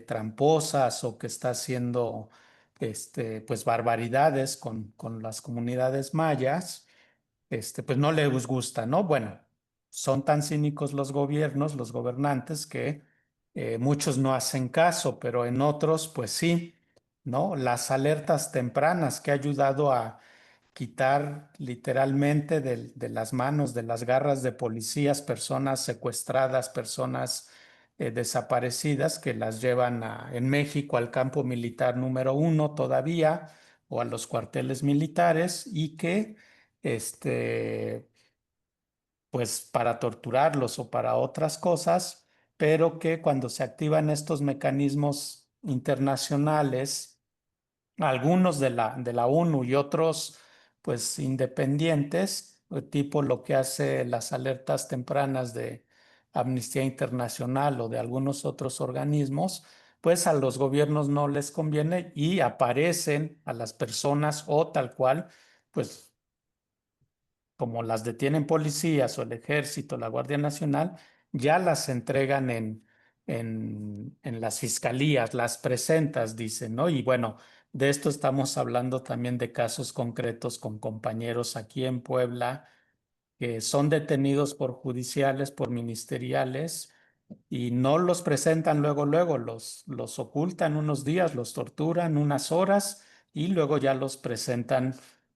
tramposas o que está haciendo pues barbaridades con las comunidades mayas, pues no les gusta, ¿no? Bueno, son tan cínicos los gobiernos, los gobernantes, que muchos no hacen caso, pero en otros, pues sí, ¿no? Las alertas tempranas que ha ayudado a quitar literalmente de las manos, de las garras de policías, personas secuestradas, personas desaparecidas, que las llevan en México al campo militar número 1 todavía, o a los cuarteles militares, y que pues para torturarlos o para otras cosas, pero que cuando se activan estos mecanismos internacionales, algunos de la ONU y otros pues independientes, tipo lo que hace las alertas tempranas de Amnistía Internacional o de algunos otros organismos, pues a los gobiernos no les conviene y aparecen a las personas, o tal cual, pues como las detienen policías o el ejército, la Guardia Nacional, ya las entregan en las fiscalías, las presentas, dicen, ¿no? Y bueno, de esto estamos hablando también de casos concretos con compañeros aquí en Puebla que son detenidos por judiciales, por ministeriales, y no los presentan luego, luego, los ocultan unos días, los torturan unas horas y luego ya los presentan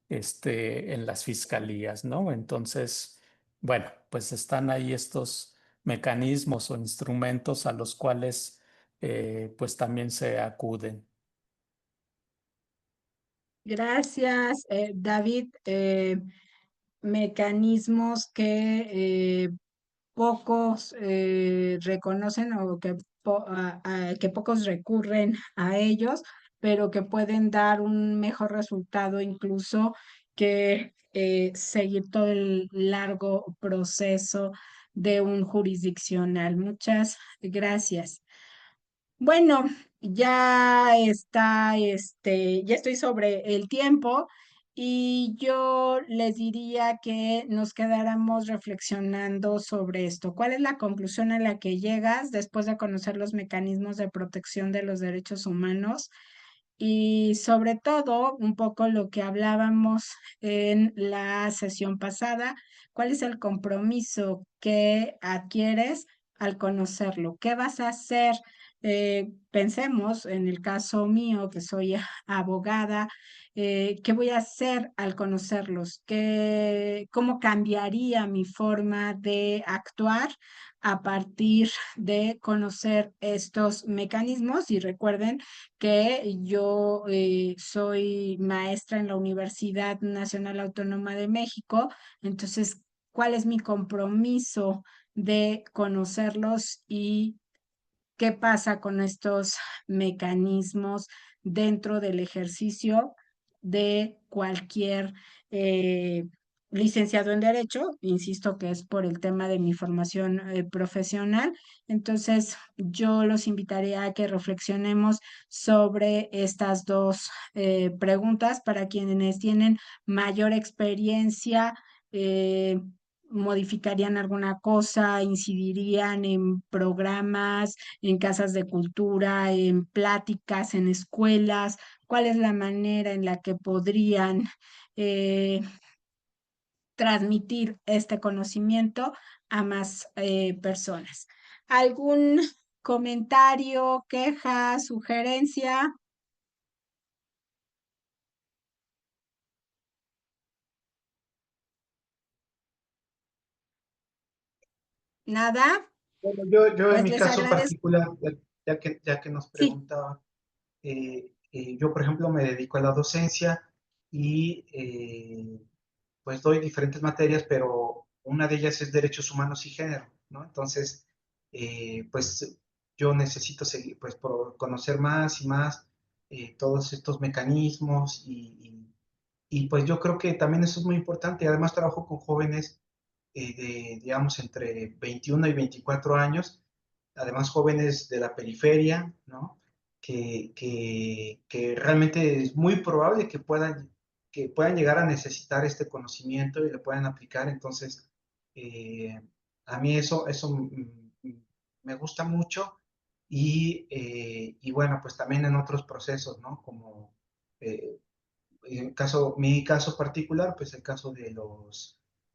en las fiscalías, ¿no? Entonces, bueno, pues están ahí estos mecanismos o instrumentos a los cuales pues también se acuden. Gracias, David. Mecanismos que pocos reconocen o que pocos recurren a ellos, pero que pueden dar un mejor resultado incluso que seguir todo el largo proceso de un jurisdiccional. Muchas gracias. Bueno, ya está, ya estoy sobre el tiempo y yo les diría que nos quedáramos reflexionando sobre esto. ¿Cuál es la conclusión a la que llegas después de conocer los mecanismos de protección de los derechos humanos? Y sobre todo, un poco lo que hablábamos en la sesión pasada, ¿cuál es el compromiso que adquieres al conocerlo? ¿Qué vas a hacer? Pensemos en el caso mío, que soy abogada, ¿qué voy a hacer al conocerlos? ¿Cómo cambiaría mi forma de actuar a partir de conocer estos mecanismos? Y recuerden que yo soy maestra en la Universidad Nacional Autónoma de México, entonces, ¿cuál es mi compromiso de conocerlos y qué pasa con estos mecanismos dentro del ejercicio de cualquier eh, licenciado en Derecho? Insisto que es por el tema de mi formación profesional. Entonces, yo los invitaré a que reflexionemos sobre estas dos preguntas para quienes tienen mayor experiencia. ¿Modificarían alguna cosa? ¿Incidirían en programas, en casas de cultura, en pláticas, en escuelas? ¿Cuál es la manera en la que podrían eh, transmitir este conocimiento a más personas? ¿Algún comentario, queja, sugerencia? ¿Nada? Bueno, yo en Pues mi les caso agradezco. particular, ya que nos Sí. preguntaba, yo por ejemplo me dedico a la docencia y pues doy diferentes materias, pero una de ellas es derechos humanos y género, ¿no? Entonces, pues yo necesito seguir, pues conocer más y más todos estos mecanismos y pues yo creo que también eso es muy importante. Además trabajo con jóvenes digamos, entre 21 y 24 años, además jóvenes de la periferia, ¿no? Que realmente es muy probable que puedan llegar a necesitar este conocimiento y lo puedan aplicar. Entonces, eh, a mí me gusta mucho y bueno, pues también en otros procesos, ¿no? Como mi caso particular, pues el caso de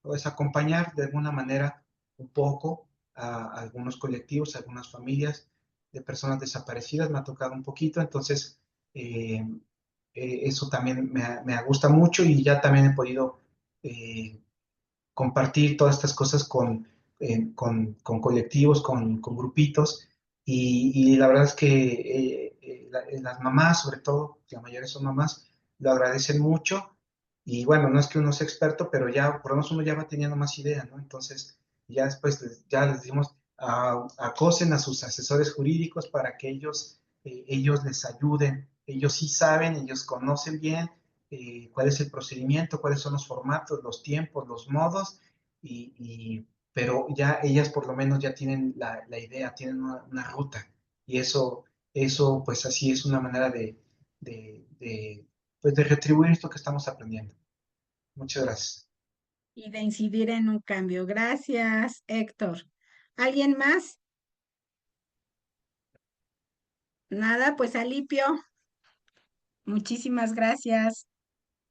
pues acompañar de alguna manera un poco a algunos colectivos, a algunas familias de personas desaparecidas, me ha tocado un poquito, entonces eh, eso también me gusta mucho y ya también he podido eh, compartir todas estas cosas con colectivos, con grupitos. Y la verdad es que las mamás, sobre todo, la mayoría son mamás, lo agradecen mucho. Y bueno, no es que uno sea experto, pero ya por lo menos uno ya va teniendo más ideas, ¿no? Entonces, ya después ya les dimos, acosen a sus asesores jurídicos para que ellos les ayuden. Ellos sí saben, ellos conocen bien cuál es el procedimiento, cuáles son los formatos, los tiempos, los modos, pero ya ellas por lo menos ya tienen la idea, tienen una ruta. Y eso, pues así es una manera pues de retribuir esto que estamos aprendiendo. Muchas gracias. Y de incidir en un cambio. Gracias, Héctor. ¿Alguien más? Nada, pues Alipio, muchísimas gracias.